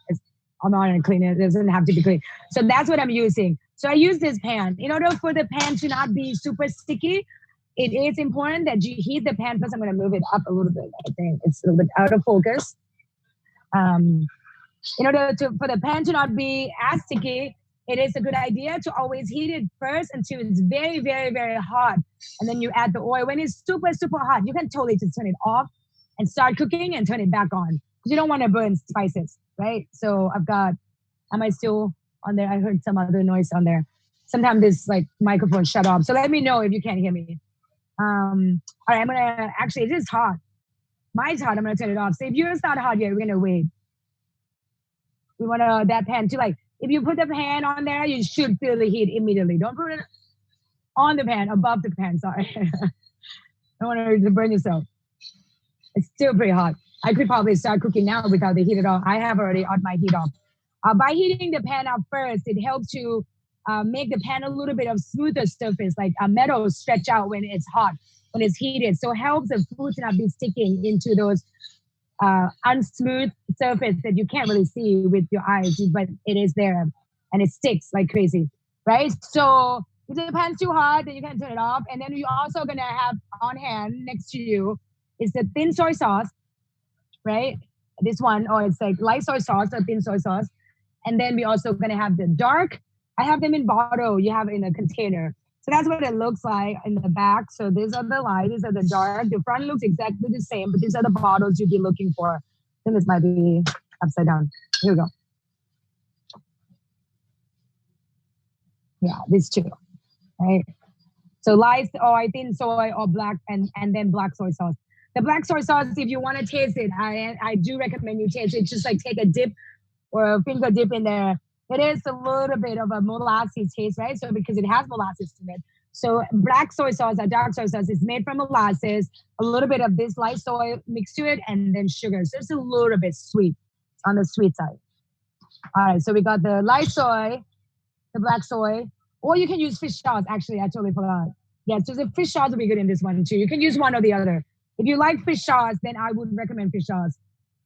I'm not gonna clean it. It doesn't have to be clean. So that's what I'm using. So I use this pan. In order for the pan to not be super sticky, it is important that you heat the pan first. I'm gonna move it up a little bit. I think it's a little bit out of focus. In order for the pan to not be as sticky, it is a good idea to always heat it first until it's very, very, very hot. And then you add the oil. When it's super, super hot, you can totally just turn it off and start cooking and turn it back on. Because you don't want to burn spices, right? So am I still on there? I heard some other noise on there. Sometimes this like microphone shut off. So let me know if you can't hear me. All right, it is hot. Mine's hot, I'm gonna turn it off. So if yours not hot yet, we're gonna wait. We want that pan to like, if you put the pan on there, you should feel the heat immediately. Don't put it on the pan, above the pan, sorry. Don't want to burn yourself. It's still pretty hot. I could probably start cooking now without the heat at all. I have already on my heat off. By heating the pan up first, it helps to make the pan a little bit of smoother surface, like a metal stretch out when it's hot, when it's heated. So it helps the food to not be sticking into those unsmooth surface that you can't really see with your eyes, but it is there and it sticks like crazy, right? So if the pan's too hot, then you can turn it off. And then you're also gonna have on hand next to you is the thin soy sauce, right? This one, or it's like light soy sauce or thin soy sauce. And then we're also gonna have the dark. I have them in bottle, you have it in a container. So that's what it looks like in the back. So these are the light, these are the dark. The front looks exactly the same, but these are the bottles you'd be looking for. I think this might be upside down. Here we go. Yeah, these two, right? So light or thin soy or black and then black soy sauce. The black soy sauce, if you want to taste it, I do recommend you taste it. Just like take a dip or a finger dip in there. It is a little bit of a molasses taste, right? So because it has molasses in it. So black soy sauce or dark soy sauce is made from molasses, a little bit of this light soy mixed to it, and then sugar. So it's a little bit sweet. It's on the sweet side. All right, so we got the light soy, the black soy, or you can use fish sauce. Actually, I totally forgot. Yeah, so the fish sauce will be good in this one too. You can use one or the other. If you like fish sauce, then I would recommend fish sauce.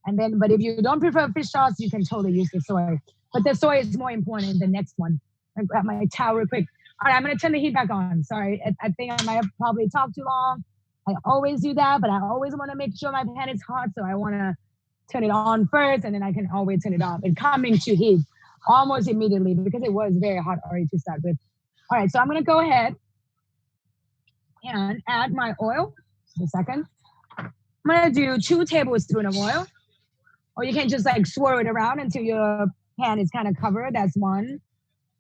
And then, but if you don't prefer fish sauce, you can totally use the soy. But the soy is more important in the next one. I grab my towel real quick. All right, I'm gonna turn the heat back on. Sorry, I think I might have probably talked too long. I always do that, but I always wanna make sure my pan is hot. So I wanna turn it on first and then I can always turn it off. It's coming to heat almost immediately because it was very hot already to start with. All right, so I'm gonna go ahead and add my oil. Just a second. I'm gonna do 2 tablespoons of oil. Or you can just like swirl it around until your pan is kind of covered. That's 1.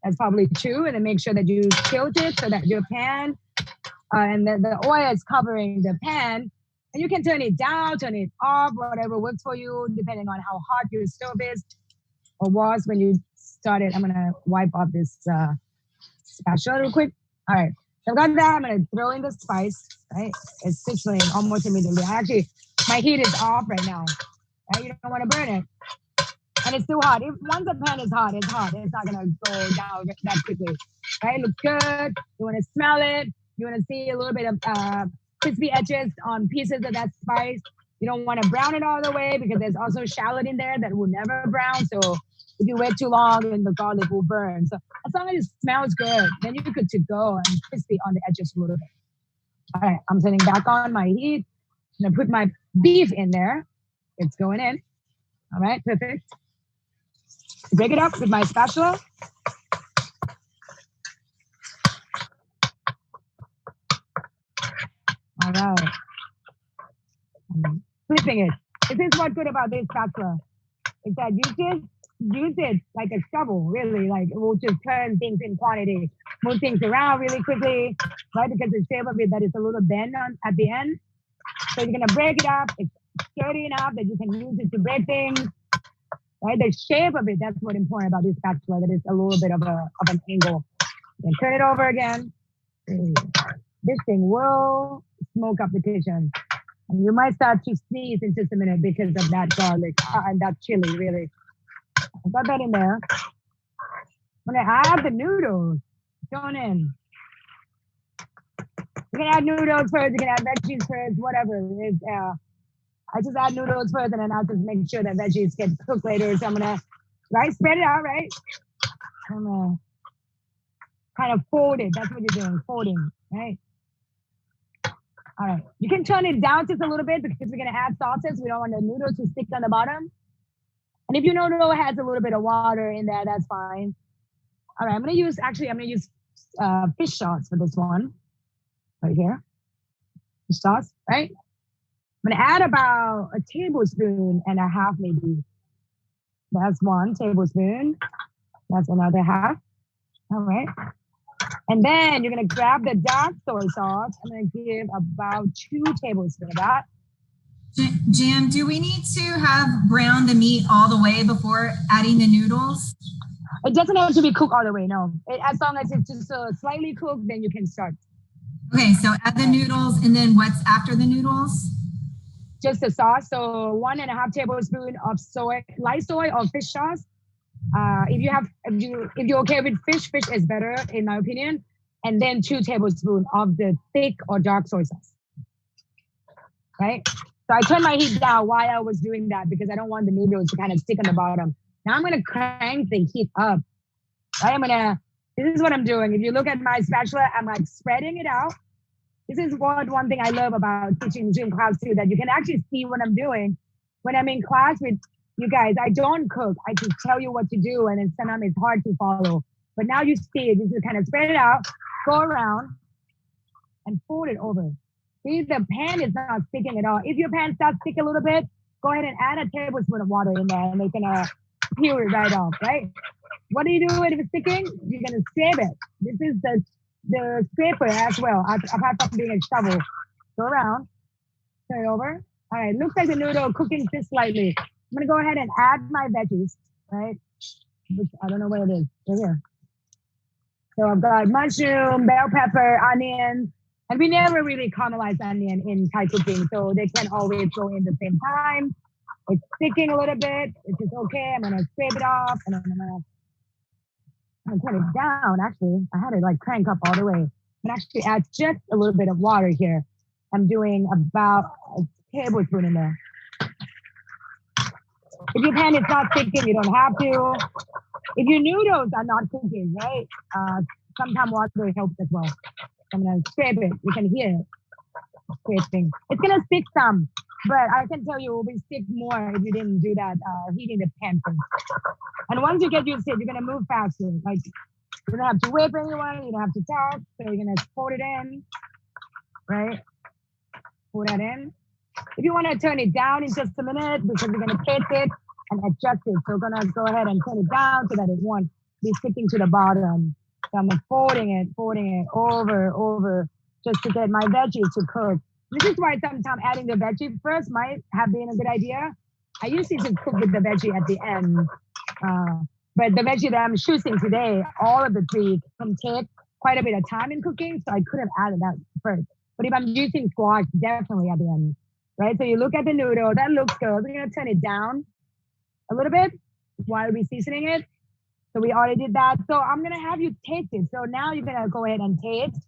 That's probably 2. And then make sure that you tilt it so that your pan and the oil is covering the pan. And you can turn it down, turn it off, whatever works for you, depending on how hot your stove is or was when you started. I'm gonna wipe off this spatula real quick. All right, so I've got that. I'm gonna throw in the spice, right? It's sizzling almost immediately. My heat is off right now. right? You don't want to burn it. And it's too hot. Once the pan is hot, it's hot. It's not gonna go down that quickly, right? It looks good. You want to smell it. You want to see a little bit of crispy edges on pieces of that spice. You don't want to brown it all the way because there's also shallot in there that will never brown. So if you wait too long, then the garlic will burn. So as long as it smells good, then you're good to go and crispy on the edges a little bit. All right, I'm turning back on my heat. I'm gonna put my beef in there. It's going in. All right, perfect. Break it up with my spatula. All right. I'm flipping it. This is what's good about this spatula. Is that you just use it like a shovel, really. Like it will just turn things in quantity, move things around really quickly, right? Because the shape of it that is a little bend at the end. So you're gonna break it up. It's sturdy enough that you can use it to break things. Right, the shape of it, that's what's important about this spatula, that it's a little bit of an angle. And turn it over again. This thing will smoke up the kitchen. And you might start to sneeze in just a minute because of that garlic and that chili, really. I got that in there. I'm gonna add the noodles. Going in. You can add noodles first, you can add veggies first, whatever. I just add noodles first and then I'll just make sure that veggies get cooked later. So I'm gonna, right, spread it out, right? I'm gonna kind of fold it. That's what you're doing, folding, right? All right, you can turn it down just a little bit because we're gonna add sauces. We don't want the noodles to stick on the bottom. And if your noodle has a little bit of water in there, that's fine. All right, I'm gonna use fish sauce for this one, right here. Fish sauce, right? I'm gonna add about a tablespoon and a half, maybe. That's 1 tablespoon. That's another half. All right. And then you're gonna grab the dark soy sauce. I'm gonna give about 2 tablespoons of that. Jan, do we need to have brown the meat all the way before adding the noodles? It doesn't have to be cooked all the way, no. As long as it's just slightly cooked, then you can start. Okay, so add the noodles, and then what's after the noodles? Just the sauce. So 1.5 tablespoons of light soy or fish sauce. If you're okay with fish is better in my opinion. And then 2 tablespoons of the thick or dark soy sauce. Right? So I turned my heat down while I was doing that because I don't want the noodles to kind of stick on the bottom. Now I'm gonna crank the heat up. Right? This is what I'm doing. If you look at my spatula, I'm like spreading it out. This is one thing I love about teaching Zoom class too, that you can actually see what I'm doing. When I'm in class with you guys, I don't cook. I just tell you what to do, and then sometimes it's hard to follow. But now you see it. You just kind of spread it out, go around, and fold it over. See, the pan is not sticking at all. If your pan starts sticking a little bit, go ahead and add a tablespoon of water in there, and it's gonna peel it right off, right? What do you do if it's sticking? You're gonna scrape it. This is the scraper as well, apart from being a shovel. Go around, turn it over. All right, looks like the noodle cooking just slightly. I'm gonna go ahead and add my veggies, right? Which I don't know where it is, right here. So I've got mushroom, bell pepper, onion, and we never really caramelize onion in Thai cooking, so they can't always go in the same time. It's sticking a little bit, which is okay. I'm gonna scrape it off, and then I'm gonna turn it down. Actually, I had it like crank up all the way. I'm gonna actually add just a little bit of water here. I'm doing about a tablespoon in there. If your pan is not sticking, you don't have to. If your noodles are not cooking, right? Sometimes water helps as well. I'm gonna scrape it. You can hear it scraping. It's gonna stick some, but I can tell you it will stick more if you didn't do that heating the pan first. And once you get used to it, you're gonna move faster. Like you don't have to wait for anyone. You don't have to talk. So you're gonna fold it in, right? Fold that in. If you want to turn it down in just a minute because we're gonna taste it and adjust it. So we're gonna go ahead and turn it down so that it won't be sticking to the bottom. So I'm folding it over, just to get my veggies to cook. This is why sometimes adding the veggie first might have been a good idea. I usually just cook with the veggie at the end. But the veggie that I'm choosing today, all of the 3 can take quite a bit of time in cooking, so I could have added that first. But if I'm using squash, definitely at the end. right? So you look at the noodle, that looks good. We're gonna turn it down a little bit while we're seasoning it. So we already did that. So I'm gonna have you taste it. So now you're gonna go ahead and taste.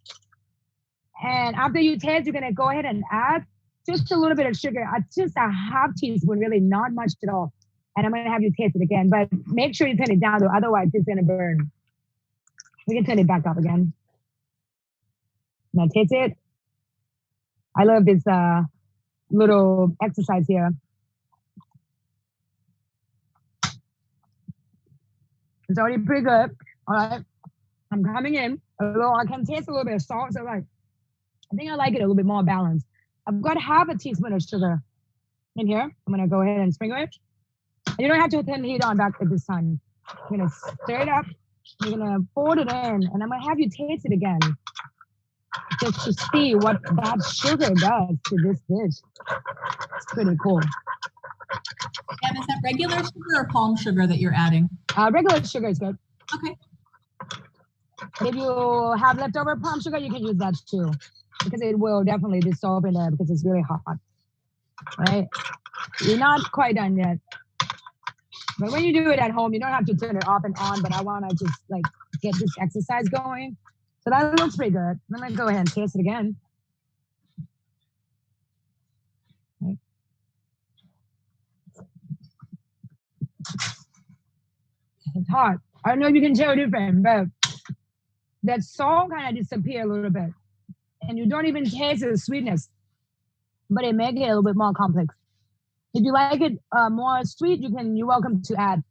And after you taste, you're gonna go ahead and add just a little bit of sugar, just a half teaspoon, really not much at all. And I'm gonna have you taste it again, but make sure you turn it down though, otherwise it's gonna burn. We can turn it back up again. Now taste it. I love this little exercise here. It's already pretty good. All right. I'm coming in. Although I can taste a little bit of salt. So like, I think I like it a little bit more balanced. I've got half a teaspoon of sugar in here. I'm gonna go ahead and sprinkle it. And you don't have to turn the heat on back at this time. I'm gonna stir it up. You're gonna fold it in, and I'm gonna have you taste it again, just to see what that sugar does to this dish. It's pretty cool. And is that regular sugar or palm sugar that you're adding? Regular sugar is good. Okay. If you have leftover palm sugar, you can use that too, because it will definitely dissolve in there because it's really hot, right? You're not quite done yet. But when you do it at home, you don't have to turn it off and on, but I want to just like get this exercise going. So that looks pretty good. I'm going to go ahead and taste it again. Right. It's hot. I don't know if you can tell different, but that salt kind of disappears a little bit. And you don't even taste the sweetness, but it makes it a little bit more complex. If you like it more sweet, you're welcome to add.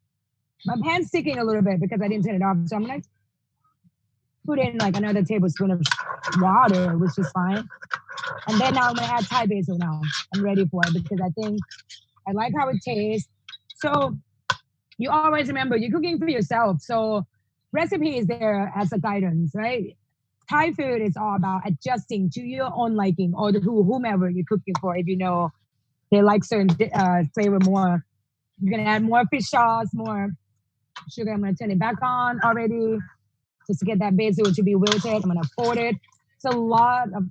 My pan's sticking a little bit because I didn't turn it off. So I'm gonna put in like another tablespoon of water, which is fine. And then now I'm gonna add Thai basil now. I'm ready for it because I think I like how it tastes. So you always remember you're cooking for yourself. So recipe is there as a guidance, right? Thai food is all about adjusting to your own liking or to whomever you're cooking for. If you know they like certain flavor more, you're gonna add more fish sauce, more sugar. I'm gonna turn it back on already just to get that basil to be wilted. I'm gonna fold it. It's a lot of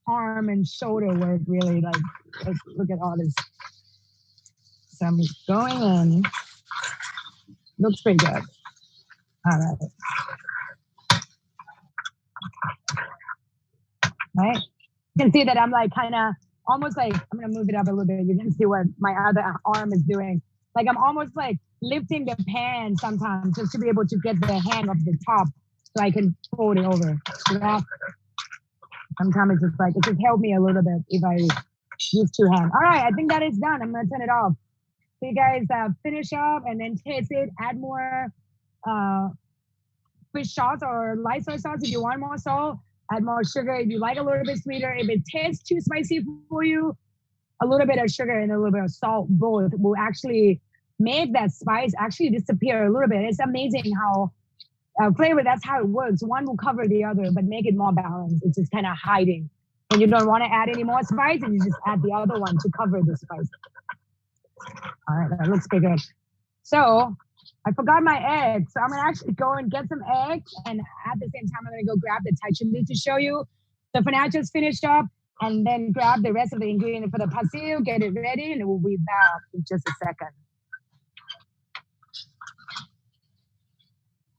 arm and shoulder work, really. Like look at all this. So I'm just going in. Looks pretty good. All right. Right? You can see that I'm like kind of almost like, I'm going to move it up a little bit. You can see what my other arm is doing. Like I'm almost like lifting the pan sometimes just to be able to get the hang of the top so I can fold it over. Yeah. Sometimes it's just like, it just helped me a little bit if I use two hands. All right, I think that is done. I'm going to turn it off. So you guys finish up and then taste it, add more fish sauce or light soy sauce if you want more salt. Add more sugar if you like a little bit sweeter. If it tastes too spicy for you, a little bit of sugar and a little bit of salt both will actually make that spice actually disappear a little bit. It's amazing how flavor, that's how it works. One will cover the other, but make it more balanced. It's just kind of hiding. And you don't want to add any more spice, and you just add the other one to cover the spice. All right, that looks pretty good. So I forgot my eggs. So I'm gonna actually go and get some eggs, and at the same time, I'm gonna go grab the Thai chili to show you. So for now, just finish up and then grab the rest of the ingredient for the pad see ew, get it ready, and we'll be back in just a second.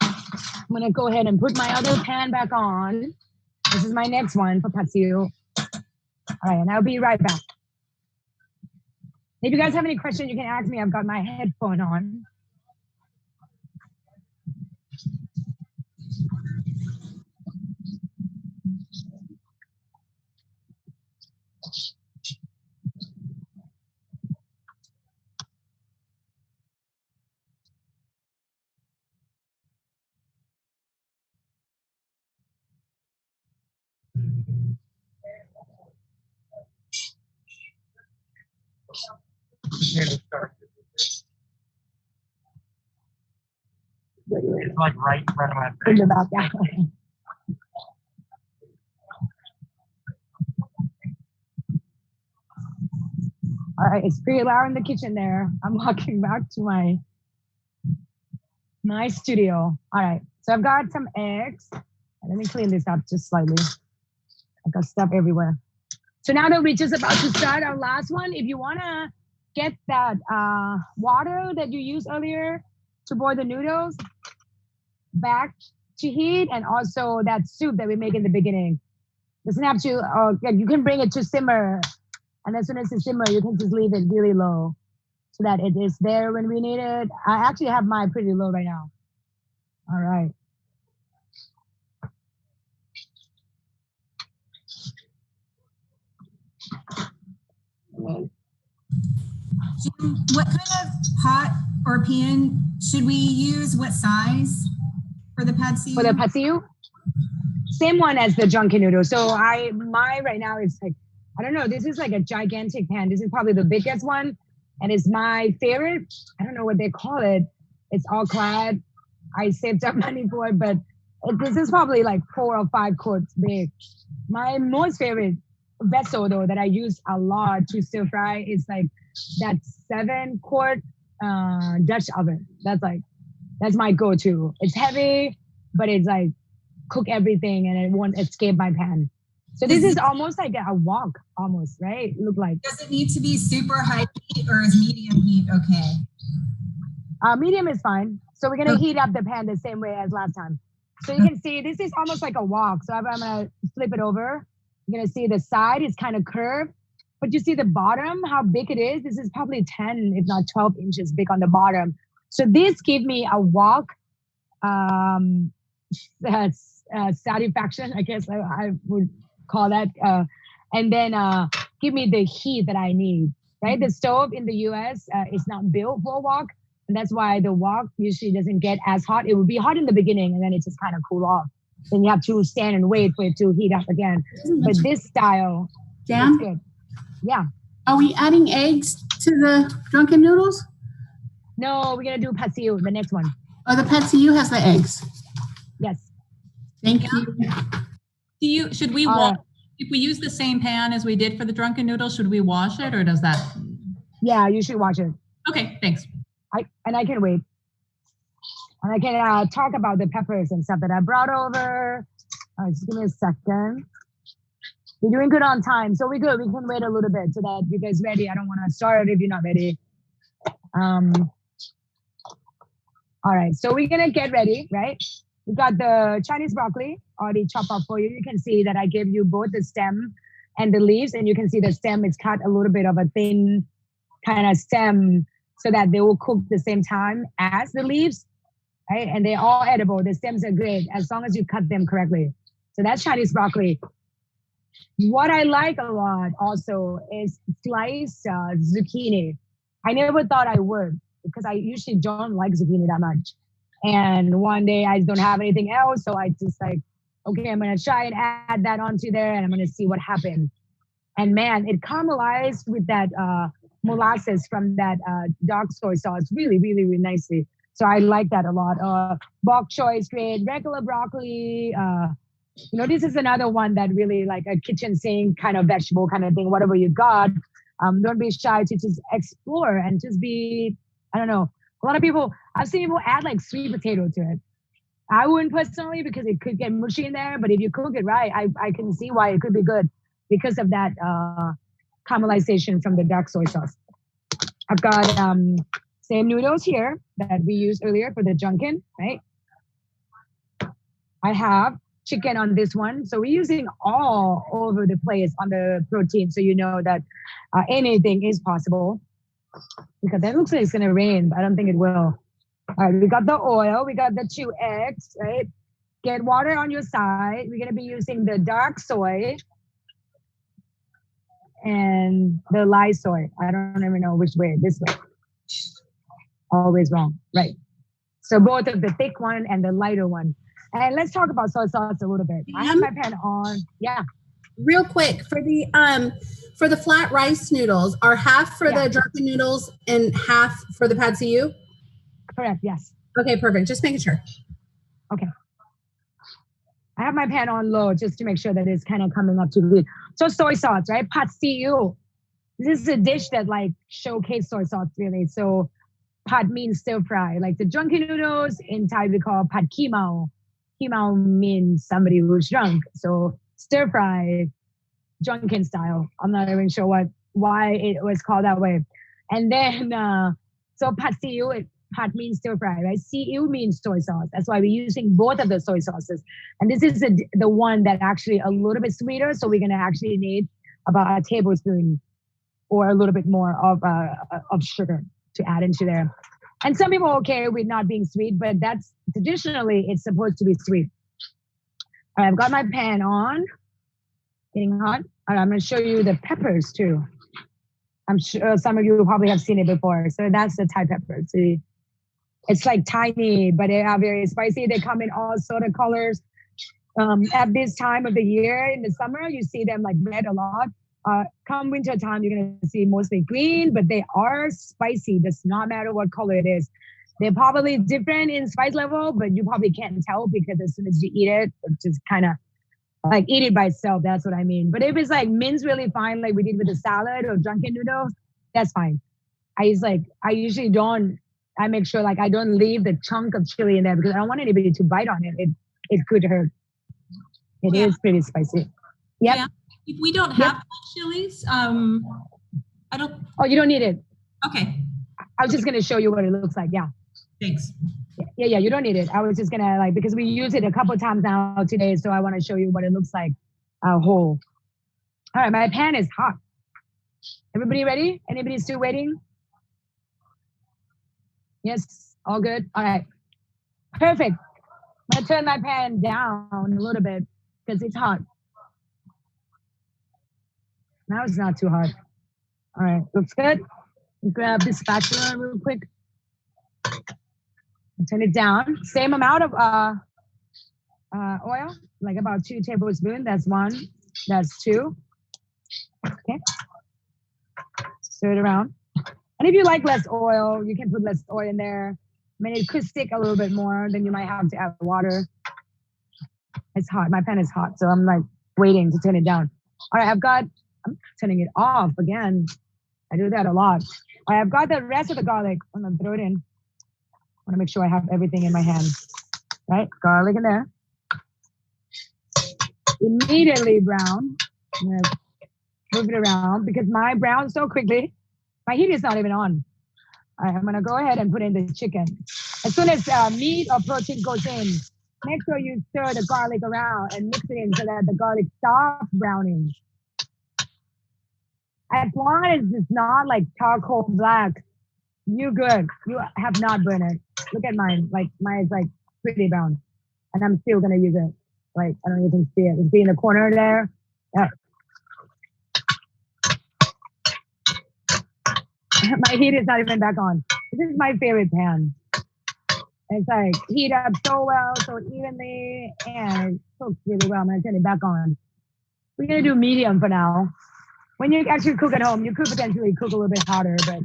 I'm gonna go ahead and put my other pan back on. This is my next one for pad see ew. All right, and I'll be right back. If you guys have any questions, you can ask me. I've got my headphone on. It's like right in front of my Think face. about that. All right, it's pretty loud in the kitchen there. I'm walking back to my studio. All right, so I've got some eggs. Let me clean this up just slightly. I got stuff everywhere. So now that we're just about to start our last one, if you wanna get that water that you used earlier to boil the noodles back to heat, and also that soup that we make in the beginning. Doesn't have to, you can bring it to simmer, and as soon as it's simmer, you can just leave it really low so that it is there when we need it. I actually have mine pretty low right now. All right. Jim, what kind of pot or pan should we use? What size for the pad see ew? For the pad see ew? Same one as the junkin noodle. So my right now is like, I don't know, this is like a gigantic pan. This is probably the biggest one, and it's my favorite. I don't know what they call it. It's all clad. I saved up money for it, but this is probably like 4 or 5 quarts big. My most favorite vessel though that I use a lot to stir fry is like that 7-quart Dutch oven. That's my go-to. It's heavy, but it's like cook everything and it won't escape my pan. So this is almost like a wok, almost, right? Look like. Does it need to be super high heat or is medium heat okay? Medium is fine. So we're gonna heat up the pan the same way as last time. So you can see this is almost like a wok. So I'm gonna flip it over. You're gonna see the side is kind of curved, but you see the bottom, how big it is. This is probably 10, if not 12 inches big on the bottom. So this gave me a wok satisfaction, I guess I would call that. And then give me the heat that I need, right? The stove in the US is not built for a wok. And that's why the wok usually doesn't get as hot. It will be hot in the beginning and then it just kind of cool off. Then you have to stand and wait for it to heat up again. But this style is good. Yeah. Are we adding eggs to the drunken noodles? No, we're gonna do pad see ew, the next one. Oh, the pad see ew has the eggs. Yes. Thank you. Should we wash, if we use the same pan as we did for the drunken noodles, should we wash it or does that? Yeah, you should watch it. Okay, thanks. I can wait. And I can talk about the peppers and stuff that I brought over. All right, just give me a second. We're doing good on time, so we're good. We can wait a little bit so that you guys ready. I don't want to start if you're not ready. All right, so we're gonna get ready, right? We got the Chinese broccoli already chopped up for you. You can see that I gave you both the stem and the leaves, and you can see the stem is cut a little bit of a thin kind of stem so that they will cook the same time as the leaves, right? And they're all edible. The stems are great as long as you cut them correctly. So that's Chinese broccoli. What I like a lot also is sliced zucchini. I never thought I would because I usually don't like zucchini that much. And one day I don't have anything else. So I just like, okay, I'm going to try and add that onto there and I'm going to see what happens. And man, it caramelized with that molasses from that dark soy sauce really, really, really nicely. So I like that a lot. Bok choy is great, regular broccoli. This is another one that really like a kitchen sink kind of vegetable kind of thing, whatever you got. Don't be shy to just explore and just be, I don't know. A lot of people, I've seen people add like sweet potato to it. I wouldn't personally because it could get mushy in there, but if you cook it right, I can see why it could be good because of that caramelization from the dark soy sauce. I've got same noodles here that we used earlier for the junkin, right? I have chicken on this one. So we're using all over the place on the protein. So you know that anything is possible. Because that looks like it's gonna rain, but I don't think it will. All right, we got the oil, we got the 2 eggs, right? Get water on your side. We're gonna be using the dark soy and the light soy. I don't even know which way, this way. Always wrong, right? So both of the thick one and the lighter one. And let's talk about soy sauce a little bit. I have my pan on, yeah. Real quick, for the flat rice noodles, are half for the drunken noodles and half for the pad see ew? Correct, yes. Okay, perfect. Just making sure. Okay. I have my pan on low just to make sure that it's kind of coming up to the. So soy sauce, right? Pad see ew. This is a dish that like showcase soy sauce really. So pad means stir fry. Like the drunken noodles in Thai we call pad kimao. Kimao means somebody who's drunk. So stir fry Junkin style. I'm not even sure why it was called that way. And then, so pad see ew, pad means stir fry, right? See ew means soy sauce. That's why we're using both of the soy sauces. And this is the one that actually a little bit sweeter. So we're going to actually need about a tablespoon or a little bit more of sugar to add into there. And some people are okay with not being sweet, but that's traditionally it's supposed to be sweet. All right, I've got my pan on, getting hot. All right, I'm going to show you the peppers too. I'm sure some of you probably have seen it before. So that's the Thai pepper. See, it's like tiny, but they are very spicy. They come in all sort of colors. At this time of the year, in the summer, you see them like red a lot. Come winter time, you're going to see mostly green, but they are spicy. Does not matter what color it is. They're probably different in spice level, but you probably can't tell because as soon as you eat it, it's just kind of like eat it by itself. That's what I mean. But if it's like minced really fine, like we did with the salad or Junkin noodles, that's fine. I usually don't. I make sure like I don't leave the chunk of chili in there because I don't want anybody to bite on it. It could hurt. It is pretty spicy. Yep. Yeah. If we don't have chilies, I don't. Oh, you don't need it. Okay. I was just gonna show you what it looks like. Yeah. Thanks. Yeah. You don't need it. I was just gonna like because we use it a couple times now today, so I want to show you what it looks like whole. All right, my pan is hot. Everybody ready? Anybody still waiting? Yes, all good. All right, perfect. I'm gonna turn my pan down a little bit because it's hot. Now it's not too hot. All right, looks good. Grab this spatula real quick. And turn it down. Same amount of oil, like about 2 tablespoons. That's 1. That's 2. Okay. Stir it around. And if you like less oil, you can put less oil in there. I mean, it could stick a little bit more, then you might have to add water. It's hot. My pan is hot, so I'm like waiting to turn it down. All right, I'm turning it off again. I do that a lot. I've got the rest of the garlic. I'm gonna throw it in. I want to make sure I have everything in my hand. Right, garlic in there. Immediately brown. I'm gonna move it around because my brown so quickly. My heat is not even on. All right, I'm gonna go ahead and put in the chicken. As soon as meat or protein goes in, make sure you stir the garlic around and mix it in so that the garlic stops browning. As long as it's not like charcoal black, you're good. You have not burned it. Look at mine. Like mine is like pretty brown. And I'm still gonna use it. Like I don't know if you can see it. It's in the corner there. Yeah. My heat is not even back on. This is my favorite pan. It's like heat up so well, so evenly, and it cooks really well. I'm gonna turn it back on. We're gonna do medium for now. When you actually cook at home, you could potentially cook a little bit hotter, but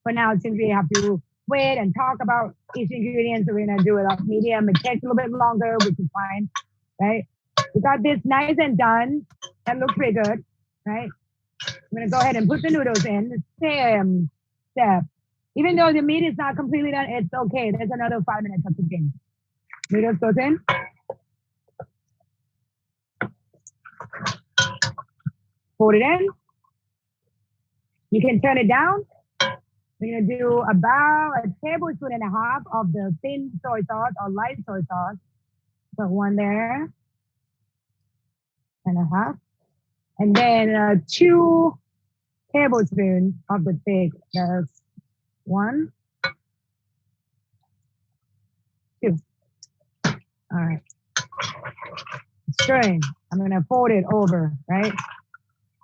for now, since we have to wait and talk about each ingredient, so we're gonna do it off medium. It takes a little bit longer, which is fine, right? We got this nice and done. That looks pretty good, right? I'm gonna go ahead and put the noodles in. The same step. Even though the meat is not completely done, it's okay. There's another 5 minutes of cooking. Noodles goes in. Fold it in. You can turn it down. We're gonna do about 1.5 tablespoons of the thin soy sauce or light soy sauce. Put 1 there. 1.5. And then 2 tablespoons of the thick. That's 1, 2. All right. Stirring. I'm gonna fold it over, right?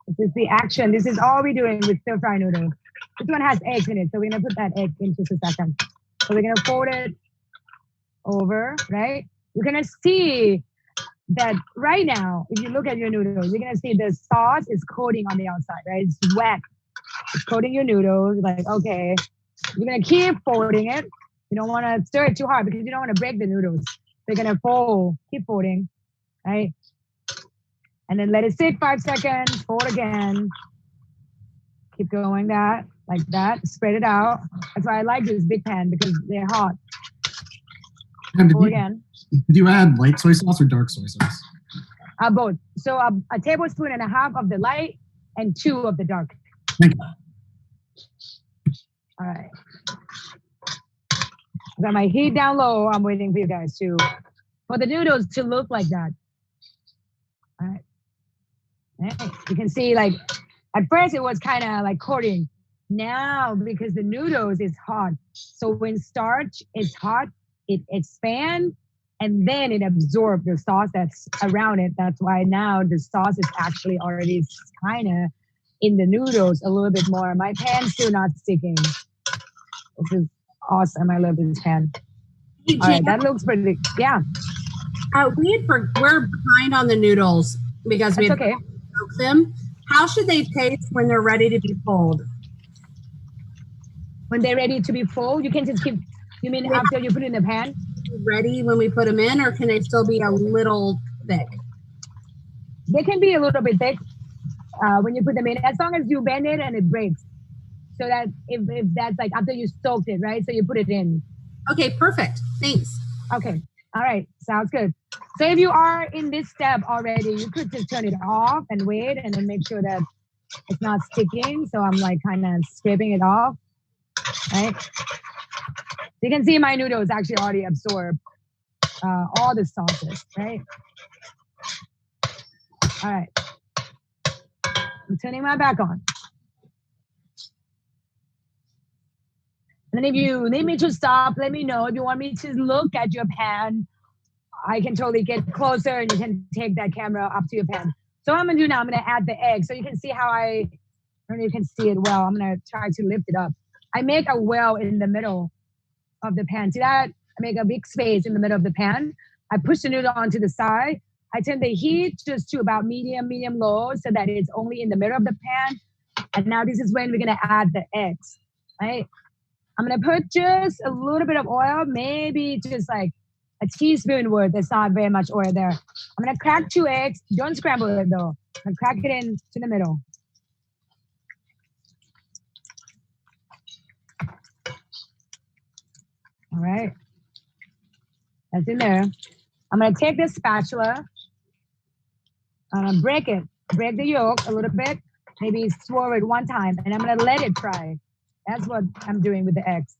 This is the action. This is all we're doing with stir fry noodles. This one has eggs in it, so we're gonna put that egg in just a second. So we're gonna fold it over, right? You're gonna see that right now, if you look at your noodles, you're gonna see the sauce is coating on the outside, right? It's wet. It's coating your noodles. Like, okay, you're gonna keep folding it. You don't want to stir it too hard because you don't want to break the noodles. They're gonna fold. Keep folding, right? And then let it sit 5 seconds. Fold again. Keep going like that. Spread it out. That's why I like this big pan because they're hot. And Fold again. did you add light soy sauce or dark soy sauce? Both. So a tablespoon and a half of the light and 2 of the dark. Thank you. All right. I got my heat down low. I'm waiting for you guys for the noodles to look like that. All right. You can see, like, at first it was kind of like coating. Now, because the noodles is hot, so when starch is hot, it expands and then it absorbs the sauce that's around it. That's why now the sauce is actually already kind of in the noodles a little bit more. My pan's still not sticking, which is awesome. I love this pan. Hey, All right, Jan, that looks pretty. Yeah, we're behind on the noodles because we that's have okay. cooked them. How should they taste when they're ready to be pulled? When they're ready to be full, you can just keep. You mean Yeah. after you put it in the pan? Ready when we put them in, or can they still be a little thick? They can be a little bit thick when you put them in, as long as you bend it and it breaks. So that if that's like after you soaked it, right? So you put it in. Okay, perfect. Thanks. Okay. All right. Sounds good. So if you are in this step already, you could just turn it off and wait and then make sure that it's not sticking. So I'm like kind of scraping it off, right? You can see my noodles actually already absorb all the sauces, right? All right. I'm turning my back on. And then if you need me to stop, let me know. If you want me to look at your pan, I can totally get closer and you can take that camera up to your pan. So what I'm gonna do now, I'm gonna add the egg. So you can see how I don't know if you can see it well. I'm gonna try to lift it up. I make a well in the middle of the pan. See that? I make a big space in the middle of the pan. I push the noodle onto the side. I turn the heat just to about medium low so that it's only in the middle of the pan. And now this is when we're gonna add the eggs, right? I'm gonna put just a little bit of oil, maybe just like a teaspoon worth. There's not very much oil there. I'm gonna crack 2 eggs. Don't scramble it though. I'm gonna crack it into the middle. All right. That's in there. I'm gonna take this spatula. I'm gonna break it. Break the yolk a little bit. Maybe swirl it one time, and I'm gonna let it fry. That's what I'm doing with the eggs.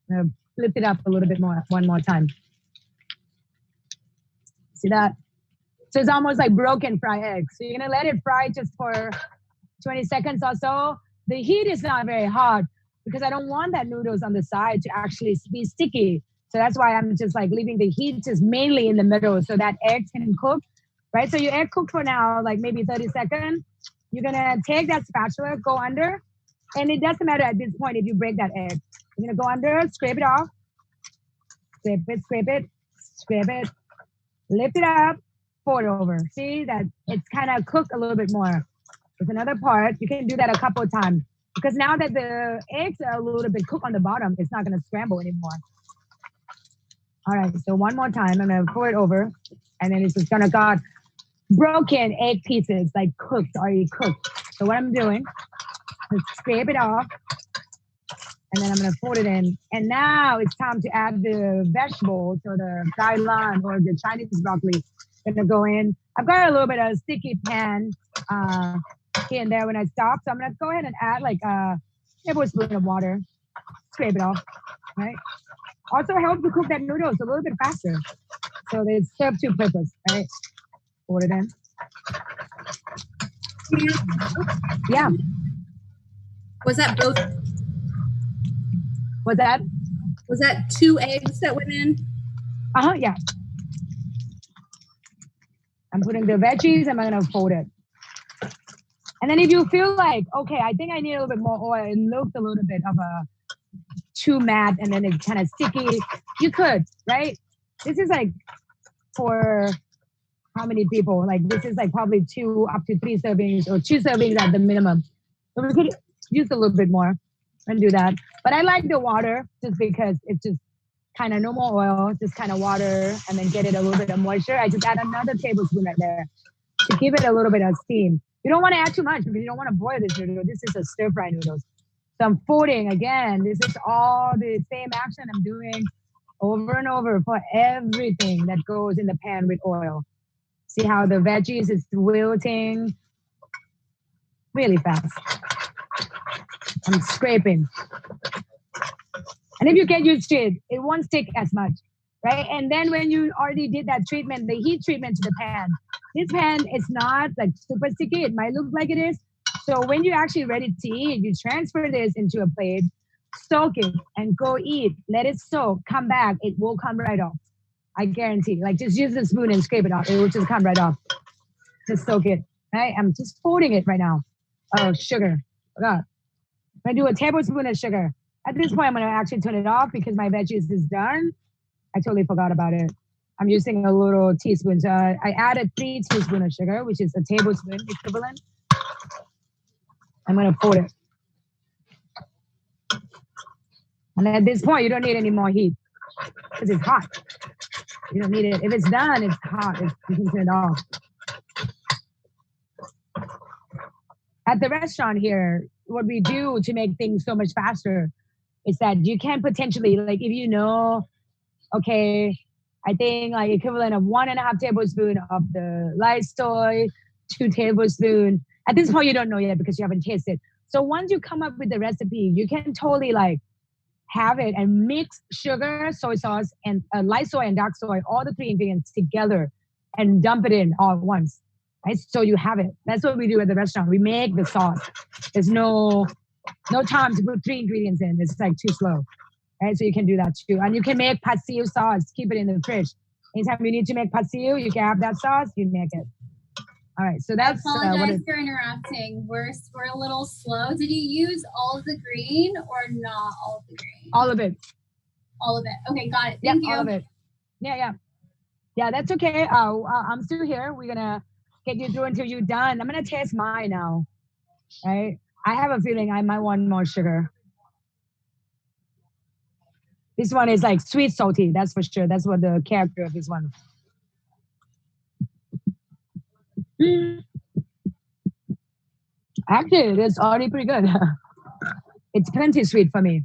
I'm gonna flip it up a little bit more, one more time. See that? So it's almost like broken fried eggs. So you're gonna let it fry just for 20 seconds or so. The heat is not very hot because I don't want that noodles on the side to actually be sticky. So that's why I'm just like leaving the heat just mainly in the middle so that eggs can cook, right? So your egg cooked for now, like maybe 30 seconds. You're gonna take that spatula, go under, and it doesn't matter at this point if you break that egg. You're gonna go under, scrape it off, scrape it, scrape it, scrape it, lift it up, pour it over. See that it's kind of cooked a little bit more. With another part, you can do that a couple of times because now that the eggs are a little bit cooked on the bottom, it's not gonna scramble anymore. All right, so one more time, I'm gonna pour it over, and then it's just gonna got broken egg pieces, like cooked, already cooked. So what I'm doing is scrape it off, and then I'm gonna fold it in. And now it's time to add the vegetables, or the kai lan or the Chinese broccoli. Gonna go in. I've got a little bit of sticky pan here and there when I stop, so I'm gonna go ahead and add like a tablespoon of water. Scrape it off, right? Also helps to cook that noodles a little bit faster, so they serve two purpose, right? Pour it in. Yeah. Was that both? What's that? Was that 2 eggs that went in? Yeah. I'm putting the veggies and I'm gonna fold it. And then if you feel like, okay, I think I need a little bit more oil, it looks a little bit of a too matte and then it's kind of sticky, you could, right? This is like for how many people? Like this is like probably 2 up to 3 servings or 2 servings at the minimum. So we could use a little bit more and do that. But I like the water just because it's just kind of no more oil, just kind of water and then get it a little bit of moisture. I just add another tablespoon right there to give it a little bit of steam. You don't want to add too much because you don't want to boil this noodle. This is a stir fry noodles. So I'm folding again. This is all the same action I'm doing over and over for everything that goes in the pan with oil. See how the veggies is wilting really fast. I'm scraping. And if you get used to it, it won't stick as much, right? And then when you already did that treatment, the heat treatment to the pan, this pan is not like super sticky. It might look like it is. So when you're actually ready to eat, you transfer this into a plate, soak it, and go eat. Let it soak, come back. It will come right off. I guarantee. Like just use the spoon and scrape it off. It will just come right off. Just soak it, right? I'm just folding it right now. Oh, sugar. Forgot. I'm gonna do a tablespoon of sugar. At this point, I'm gonna actually turn it off because my veggies is done. I totally forgot about it. I'm using a little teaspoon. So I added 3 teaspoons of sugar, which is a tablespoon equivalent. I'm gonna fold it. And at this point, you don't need any more heat because it's hot. You don't need it. If it's done, it's hot. You can turn it off. At the restaurant here, what we do to make things so much faster is that you can potentially, like if you know, okay, I think like equivalent of 1.5 tablespoon of the light soy, 2 tablespoons. At this point, you don't know yet because you haven't tasted. So once you come up with the recipe, you can totally like have it and mix sugar, soy sauce, and light soy and dark soy, all the 3 ingredients together and dump it in all at once. Right? So you have it. That's what we do at the restaurant. We make the sauce. There's no time to put 3 ingredients in. It's like too slow. Right? So you can do that too. And you can make pastillo sauce, keep it in the fridge. Anytime you need to make pastillo, you can have that sauce, you make it. All right, so that's I apologize for interrupting. We're a little slow. Did you use all of the green or not all of the green? All of it. All of it. Okay, got it. Thank you. All of it. Yeah, that's okay. I'm still here. We're gonna get you through until you're done. I'm gonna taste mine now. Right? I have a feeling I might want more sugar. This one is like sweet salty, that's for sure. That's what the character of this one. Actually, it's already pretty good. It's plenty sweet for me.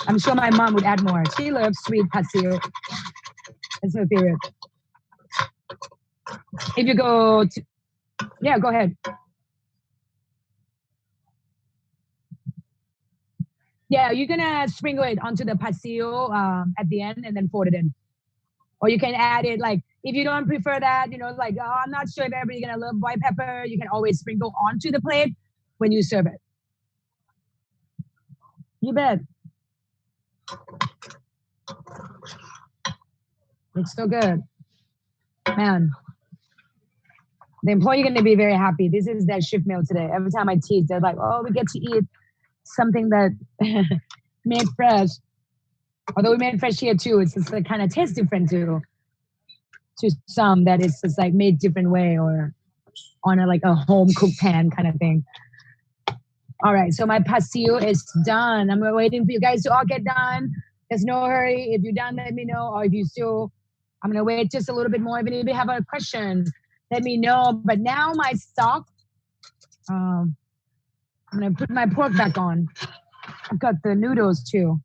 I'm sure my mom would add more. She loves sweet pastillo. That's her favorite. If you go to, yeah, go ahead. Yeah, you're gonna sprinkle it onto the pastillo at the end and then fold it in. Or you can add it like, if you don't prefer that, you know, like, oh, I'm not sure if everybody's gonna love white pepper, you can always sprinkle onto the plate when you serve it. You bet. It's so good. Man. The employee gonna be very happy. This is their shift meal today. Every time I teach, they're like, oh, we get to eat something that made fresh. Although we made fresh here too, it's just like kind of tastes different to some that it's just like made different way or on a like a home cooked pan kind of thing. All right, so my pastillo is done. I'm waiting for you guys to all get done. There's no hurry. If you're done, let me know. Or if you still, I'm gonna wait just a little bit more. If anybody have a question, let me know. But now my stock, I'm gonna put my pork back on. I've got the noodles too.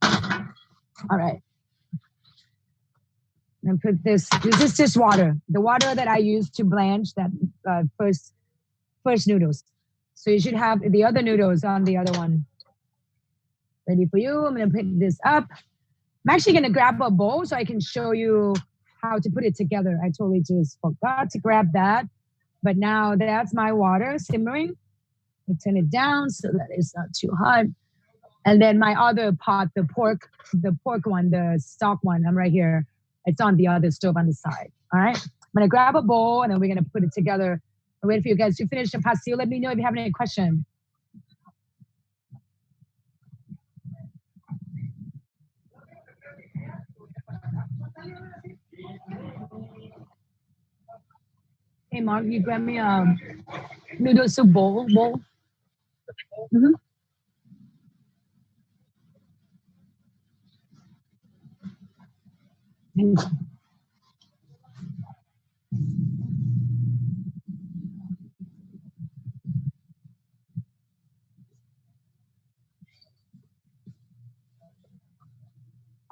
All right. And put this is just water. The water that I use to blanch that first noodles. So you should have the other noodles on the other one. Ready for you. I'm gonna put this up. I'm actually gonna grab a bowl so I can show you how to put it together. I totally just forgot to grab that. But now that's my water simmering. I'll turn it down so that it's not too hot. And then my other pot, the pork one, the stock one, I'm right here. It's on the other stove on the side. All right. I'm gonna grab a bowl and then we're gonna put it together. I'll wait for you guys to finish the pastillo. Let me know if you have any questions. Hey Mark, you grab me a noodle soup bowl. Mm-hmm.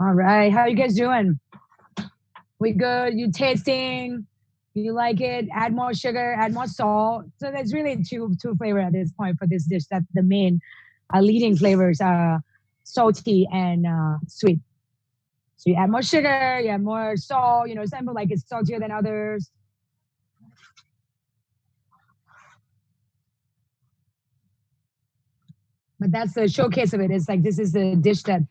All right, how are you guys doing? We good? You tasting? You like it? Add more sugar, add more salt. So there's really two flavor at this point for this dish. That the main leading flavors are salty and sweet. So you add more sugar, you add more salt. You know, some people like it saltier than others. But that's the showcase of it. It's like this is the dish that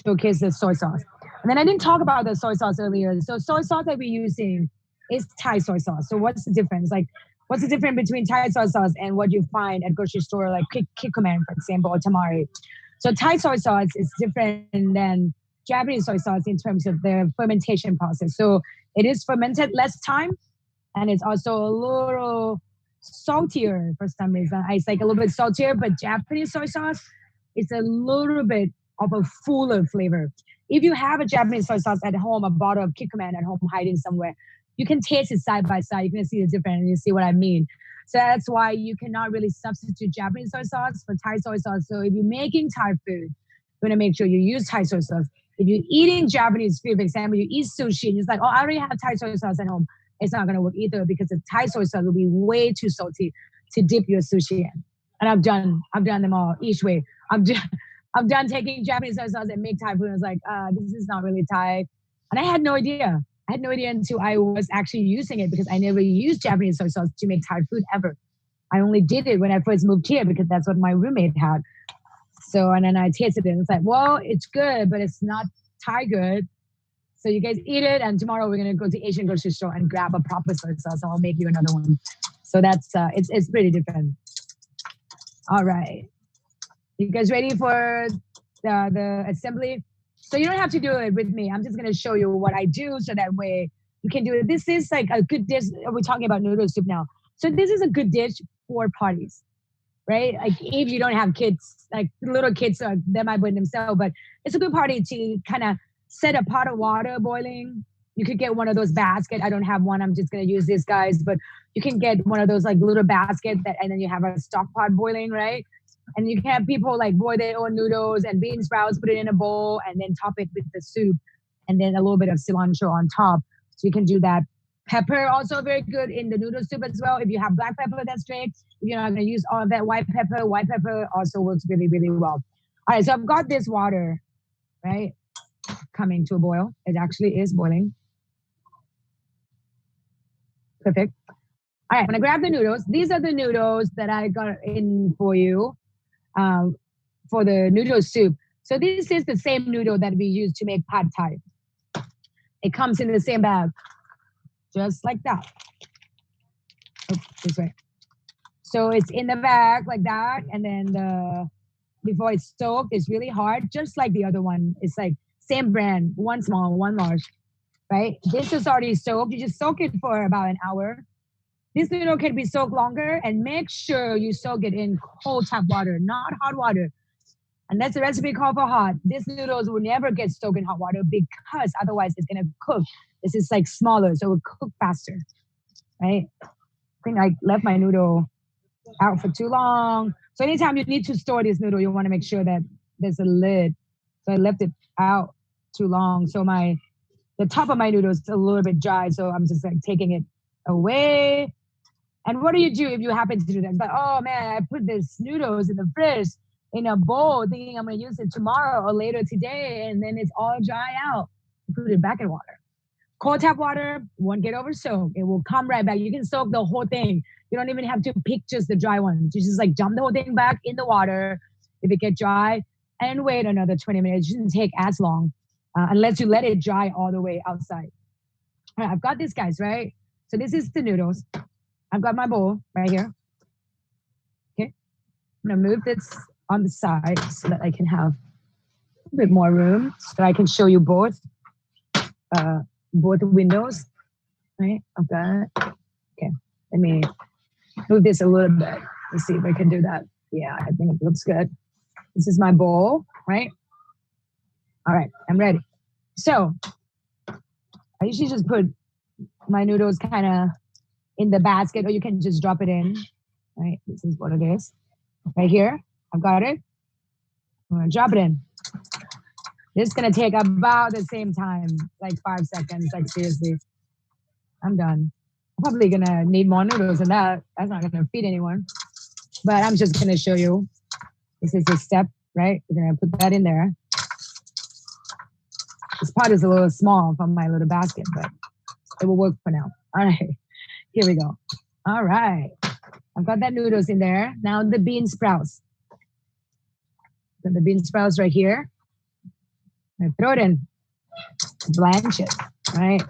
showcases soy sauce. And then I didn't talk about the soy sauce earlier. So soy sauce that we're using is Thai soy sauce. So what's the difference? Like, what's the difference between Thai soy sauce and what you find at grocery store, like Kikkoman, for example, or Tamari? So Thai soy sauce is different than Japanese soy sauce in terms of the fermentation process. So it is fermented less time, and it's also a little saltier for some reason. It's like a little bit saltier, but Japanese soy sauce is a little bit of a fuller flavor. If you have a Japanese soy sauce at home, a bottle of Kikkoman at home hiding somewhere, you can taste it side by side. You can see the difference, and you see what I mean. So that's why you cannot really substitute Japanese soy sauce for Thai soy sauce. So if you're making Thai food, you want to make sure you use Thai soy sauce. If you're eating Japanese food, for example, you eat sushi, and it's like, oh, I already have Thai soy sauce at home. It's not going to work either because the Thai soy sauce will be way too salty to dip your sushi in. And I've done them all each way. I've done taking Japanese soy sauce and make Thai food. And I was like, this is not really Thai. And I had no idea. I had no idea until I was actually using it because I never used Japanese soy sauce to make Thai food ever. I only did it when I first moved here because that's what my roommate had. So, and then I tasted it and it's like, well, it's good, but it's not Thai good. So you guys eat it, and tomorrow we're gonna go to Asian grocery store and grab a proper soy sauce, and I'll make you another one. So that's it's pretty different. All right, you guys ready for the assembly? So you don't have to do it with me. I'm just gonna show you what I do, so that way you can do it. This is like a good dish. We're talking about noodle soup now. So this is a good dish for parties, right? Like if you don't have kids, like little kids, they might burn themselves, but it's a good party to kind of set a pot of water boiling. You could get one of those baskets. I don't have one. I'm just going to use this, guys. But you can get one of those like little baskets and then you have a stock pot boiling, right? And you can have people like boil their own noodles and bean sprouts, put it in a bowl, and then top it with the soup, and then a little bit of cilantro on top. So you can do that. Pepper also very good in the noodle soup as well. If you have black pepper, that's great. If you're not going to use all of that white pepper also works really, really well. All right, so I've got this water, right? Coming to a boil. It actually is boiling. Perfect. All right, I'm gonna grab the noodles. These are the noodles that I got in for you for the noodle soup. So this is the same noodle that we use to make pad thai. It comes in the same bag, just like that. Oh, this way. So it's in the bag like that, and then before it's soaked, it's really hard, just like the other one. It's like same brand, one small, one large, right? This is already soaked. You just soak it for about an hour. This noodle can be soaked longer, and make sure you soak it in cold tap water, not hot water. Unless the recipe calls for hot, these noodles will never get soaked in hot water because otherwise it's gonna cook. This is like smaller, so it will cook faster, right? I think I left my noodle out for too long. So anytime you need to store this noodle, you want to make sure that there's a lid. So I left it out too long. So the top of my noodle is a little bit dry. So I'm just like taking it away. And what do you do if you happen to do that? But oh man, I put these noodles in the fridge in a bowl thinking I'm going to use it tomorrow or later today. And then it's all dry out. Put it back in water. Cold tap water won't get over soaked. It will come right back. You can soak the whole thing. You don't even have to pick just the dry ones. You just like dump the whole thing back in the water if it gets dry and wait another 20 minutes. It shouldn't take as long unless you let it dry all the way outside. All right, I've got this, guys, right? So this is the noodles. I've got my bowl right here. Okay. I'm going to move this on the side so that I can have a bit more room so I can show you both windows, right? I've got it. Okay. Let me move this a little bit. Let's see if I can do that. Yeah, I think it looks good. This is my bowl, right? All right, I'm ready. So I usually just put my noodles kind of in the basket, or you can just drop it in, right? This is what it is. Right here, I've got it. I'm gonna drop it in. This is gonna take about the same time, like 5 seconds. Like seriously, I'm done. I'm probably gonna need more noodles than that. That's not gonna feed anyone. But I'm just gonna show you. This is the step, right? We're gonna put that in there. This pot is a little small from my little basket, but it will work for now. All right, here we go. All right, I've got that noodles in there. Now the bean sprouts. Got the bean sprouts right here. I throw it in, blanch it, right?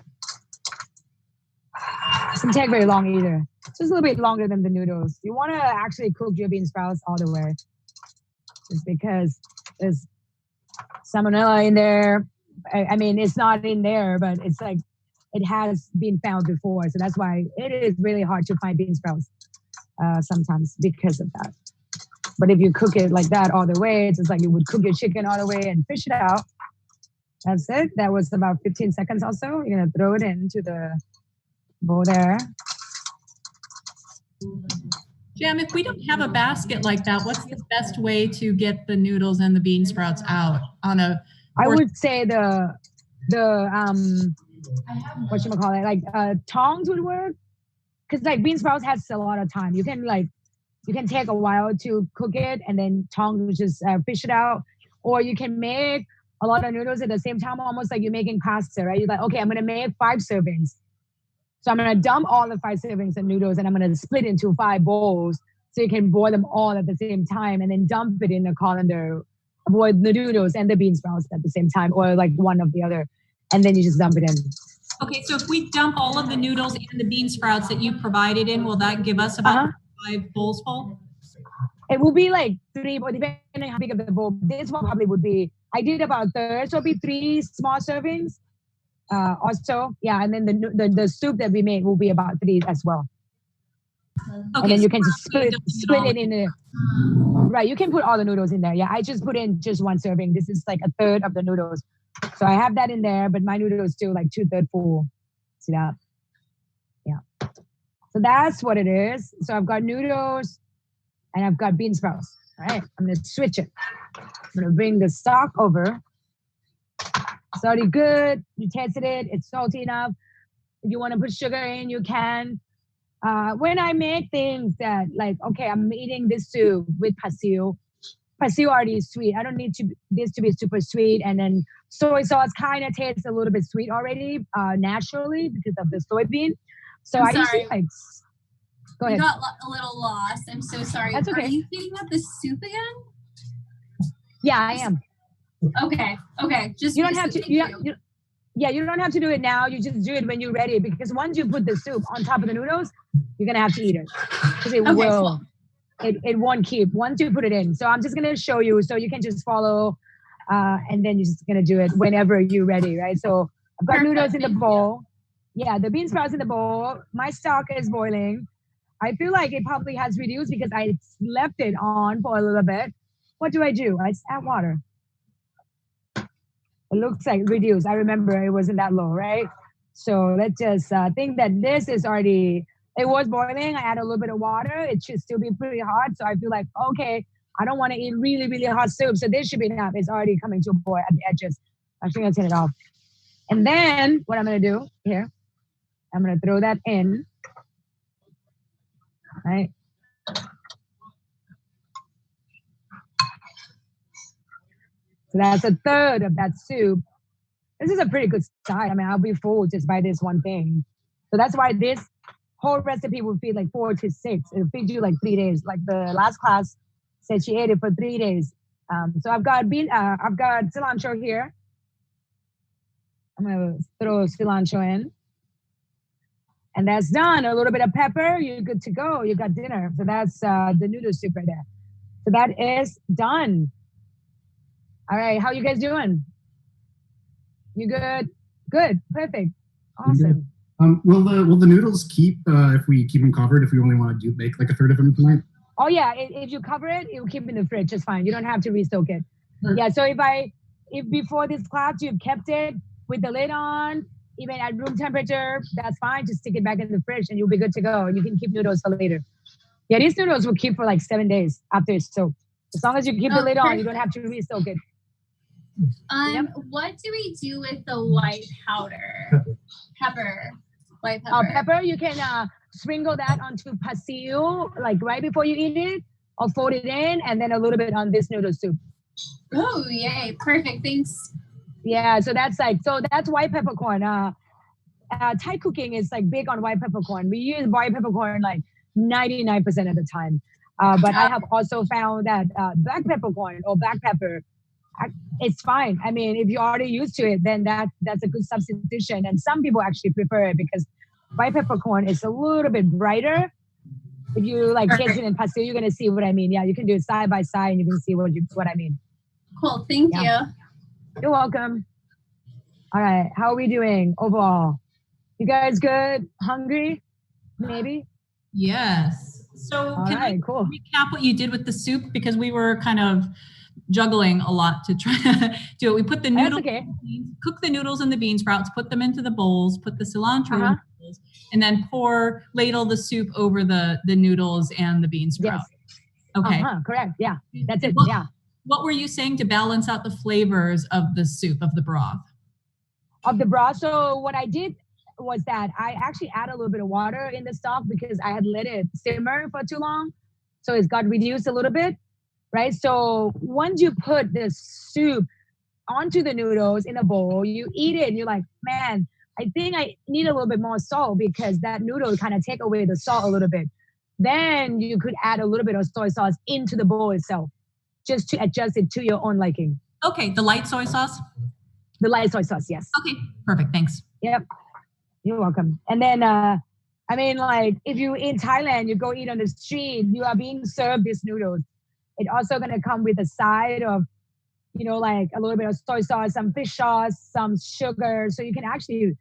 Doesn't take very long either. It's just a little bit longer than the noodles. You want to actually cook your bean sprouts all the way, just because there's salmonella in there. I mean, it's not in there, but it's like it has been found before, so that's why it is really hard to find bean sprouts sometimes because of that. But if you cook it like that all the way, it's just like you would cook your chicken all the way and fish it out. That's it. That was about 15 seconds or so. You're gonna throw it into the bowl there. Jam, if we don't have a basket like that, what's the best way to get the noodles and the bean sprouts out on a? I would say the whatchamacallit, like tongs would work, because like bean sprouts has a lot of time. You can take a while to cook it, and then tongs would just fish it out, or you can make a lot of noodles at the same time, almost like you're making pasta, right? You're like, okay, I'm gonna make 5 servings. So I'm gonna dump all the 5 servings of noodles and I'm gonna split into 5 bowls so you can boil them all at the same time and then dump it in the colander, boil the noodles and the bean sprouts at the same time, or like one of the other, and then you just dump it in. Okay, so if we dump all of the noodles and the bean sprouts that you provided in, will that give us about 5 bowls full? It will be like 3, but depending on how big of the bowl. This one probably would be, I did about a third, so it'll be 3 small servings. Also, yeah, and then the soup that we made will be about 3 as well. Okay, and then you can just split it in the, right, you can put all the noodles in there. Yeah, I just put in just 1 serving. This is like a third of the noodles. So I have that in there, but my noodle is still like 2/3 full. See that? Yeah. So that's what it is. So I've got noodles and I've got bean sprouts. All right, I'm gonna switch it. I'm gonna bring the stock over. It's already good. You tasted it. It's salty enough. If you want to put sugar in, you can. When I make things that like, okay, I'm eating this soup with pasil. Pasil already is sweet. I don't need this to be super sweet. And then soy sauce kind of tastes a little bit sweet already, naturally because of the soybean. So I'm sorry. usually like, go ahead. We got a little lost. I'm so sorry. That's okay. Are you thinking of the soup again? Yeah, I am. Okay. Just You don't have to. You don't have to do it now. You just do it when you're ready. Because once you put the soup on top of the noodles, you're gonna have to eat it because it will. Cool. It won't keep once you put it in. So I'm just gonna show you, so you can just follow, and then you're just gonna do it whenever you're ready, right? So I've got noodles in the bowl. Yeah, the bean sprouts in the bowl. My stock is boiling. I feel like it probably has reduced because I left it on for a little bit. What do? I just add water. It looks like reduced. I remember it wasn't that low, right? So let's just think that this is already, it was boiling. I add a little bit of water. It should still be pretty hot. So I feel like, okay, I don't want to eat really, really hot soup. So this should be enough. It's already coming to a boil at the edges. I'm going to turn it off. And then what I'm going to do here, I'm going to throw that in. Right? So that's a third of that soup. This is a pretty good start. I mean, I'll be full just by this one thing. So that's why this whole recipe will feed like 4 to 6. It'll feed you like 3 days. Like the last class said she ate it for 3 days. So I've got cilantro here. I'm gonna throw cilantro in. And that's done. A little bit of pepper, you're good to go. You got dinner. So that's the noodle soup right there. So that is done. All right, how you guys doing? You good? Good, perfect, awesome. Will the noodles keep if we keep them covered? If we only want to make like a third of them tonight? Oh yeah, if you cover it, it will keep in the fridge just fine. You don't have to resoak it. Yeah. So if before this class you've kept it with the lid on, even at room temperature, that's fine. Just stick it back in the fridge and you'll be good to go. You can keep noodles for later. Yeah, these noodles will keep for like 7 days after it's soaked. As long as you keep the lid on, you don't have to resoak it. What do we do with the white powder? Pepper. White pepper. Pepper, you can sprinkle that onto pastillo, like right before you eat it, or fold it in, and then a little bit on this noodle soup. Oh, yay. Perfect. Thanks. Yeah, so that's white peppercorn. Thai cooking is like big on white peppercorn. We use white peppercorn like 99% of the time. But I have also found that black peppercorn or black pepper, it's fine. I mean, if you're already used to it, then that's a good substitution. And some people actually prefer it because white peppercorn is a little bit brighter. If you like taste it in pastillo, you're gonna see what I mean. Yeah, you can do it side by side, and you can see what I mean. Cool. Thank you. You're welcome. All right, how are we doing overall? You guys good? Hungry? Maybe. Yes. So All can right, I cool. recap what you did with the soup? Because we were kind of juggling a lot to try to do it. We put the noodles, okay. cook the noodles and the bean sprouts, put them into the bowls, put the cilantro in Uh-huh. the bowls, and then ladle the soup over the noodles and the bean sprouts. Yes. Okay. Correct. Yeah, that's it. What- Yeah. What were you saying to balance out the flavors of the soup, of the broth? Of the broth. So what I did was that I actually add a little bit of water in the stock because I had let it simmer for too long. So it's got reduced a little bit, right? So once you put the soup onto the noodles in a bowl, you eat it and you're like, man, I think I need a little bit more salt because that noodle kind of take away the salt a little bit. Then you could add a little bit of soy sauce into the bowl itself, just to adjust it to your own liking. Okay, the light soy sauce? The light soy sauce, yes. Okay, perfect, thanks. Yep. You're welcome. And then, I mean, like, if you in Thailand, you go eat on the street, you are being served these noodles. It's also going to come with a side of, like a little bit of soy sauce, some fish sauce, some sugar. So you can actually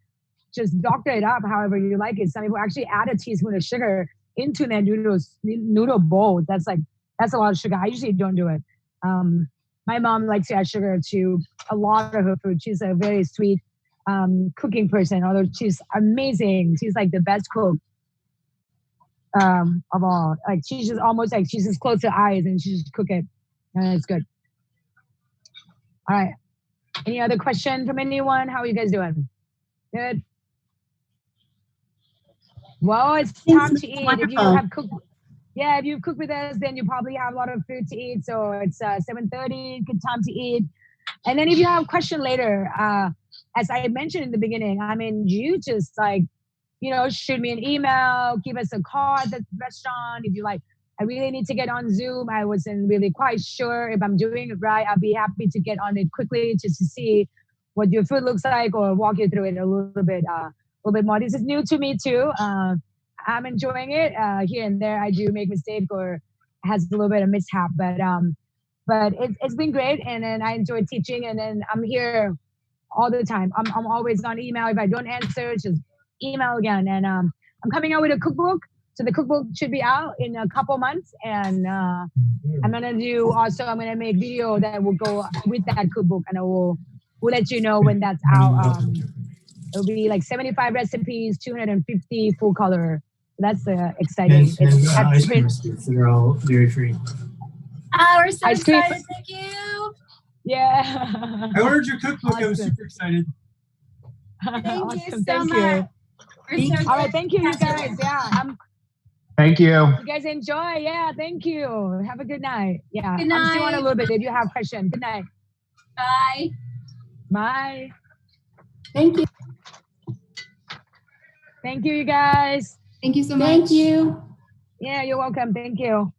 just doctor it up however you like it. Some people actually add a teaspoon of sugar into their noodle bowl. That's a lot of sugar. I usually don't do it. My mom likes to add sugar to a lot of her food. She's a very sweet cooking person, although she's amazing. She's like the best cook of all. Like she's just close to eyes and she just cook it. And it's good. All right. Any other question from anyone? How are you guys doing? Good. Well, it's time to eat. If you have cooked, if you've cooked with us, then you probably have a lot of food to eat. So it's 7:30, good time to eat. And then if you have a question later, as I mentioned in the beginning, I mean, you just shoot me an email, give us a call at the restaurant. If you like, I really need to get on Zoom. I wasn't really quite sure if I'm doing it right. I'll be happy to get on it quickly just to see what your food looks like or walk you through it a little bit more. This is new to me too. I'm enjoying it. Here and there, I do make mistakes or has a little bit of mishap, but it's been great. And then I enjoy teaching. And then I'm here all the time. I'm always on email. If I don't answer, just email again. And I'm coming out with a cookbook. So the cookbook should be out in a couple months. And I'm gonna make video that will go with that cookbook, and we'll let you know when that's out. It'll be like 75 recipes, 250 full color. That's exciting. Ice cream biscuits that are all dairy free. We're so Ice cream. excited. Thank you. Yeah. I ordered your cookbook. I was Awesome. super excited. Thank you Awesome. so Thank much. you. We're so All right. Thank you, you guys. Yeah. Thank you. You guys enjoy. Yeah. Thank you. Have a good night. Yeah. Good I'm still on a night. little bit if you have questions. Good night. Bye. Bye. Thank you. Thank you, you guys. Thank you so much. Thank you. Yeah, you're welcome. Thank you.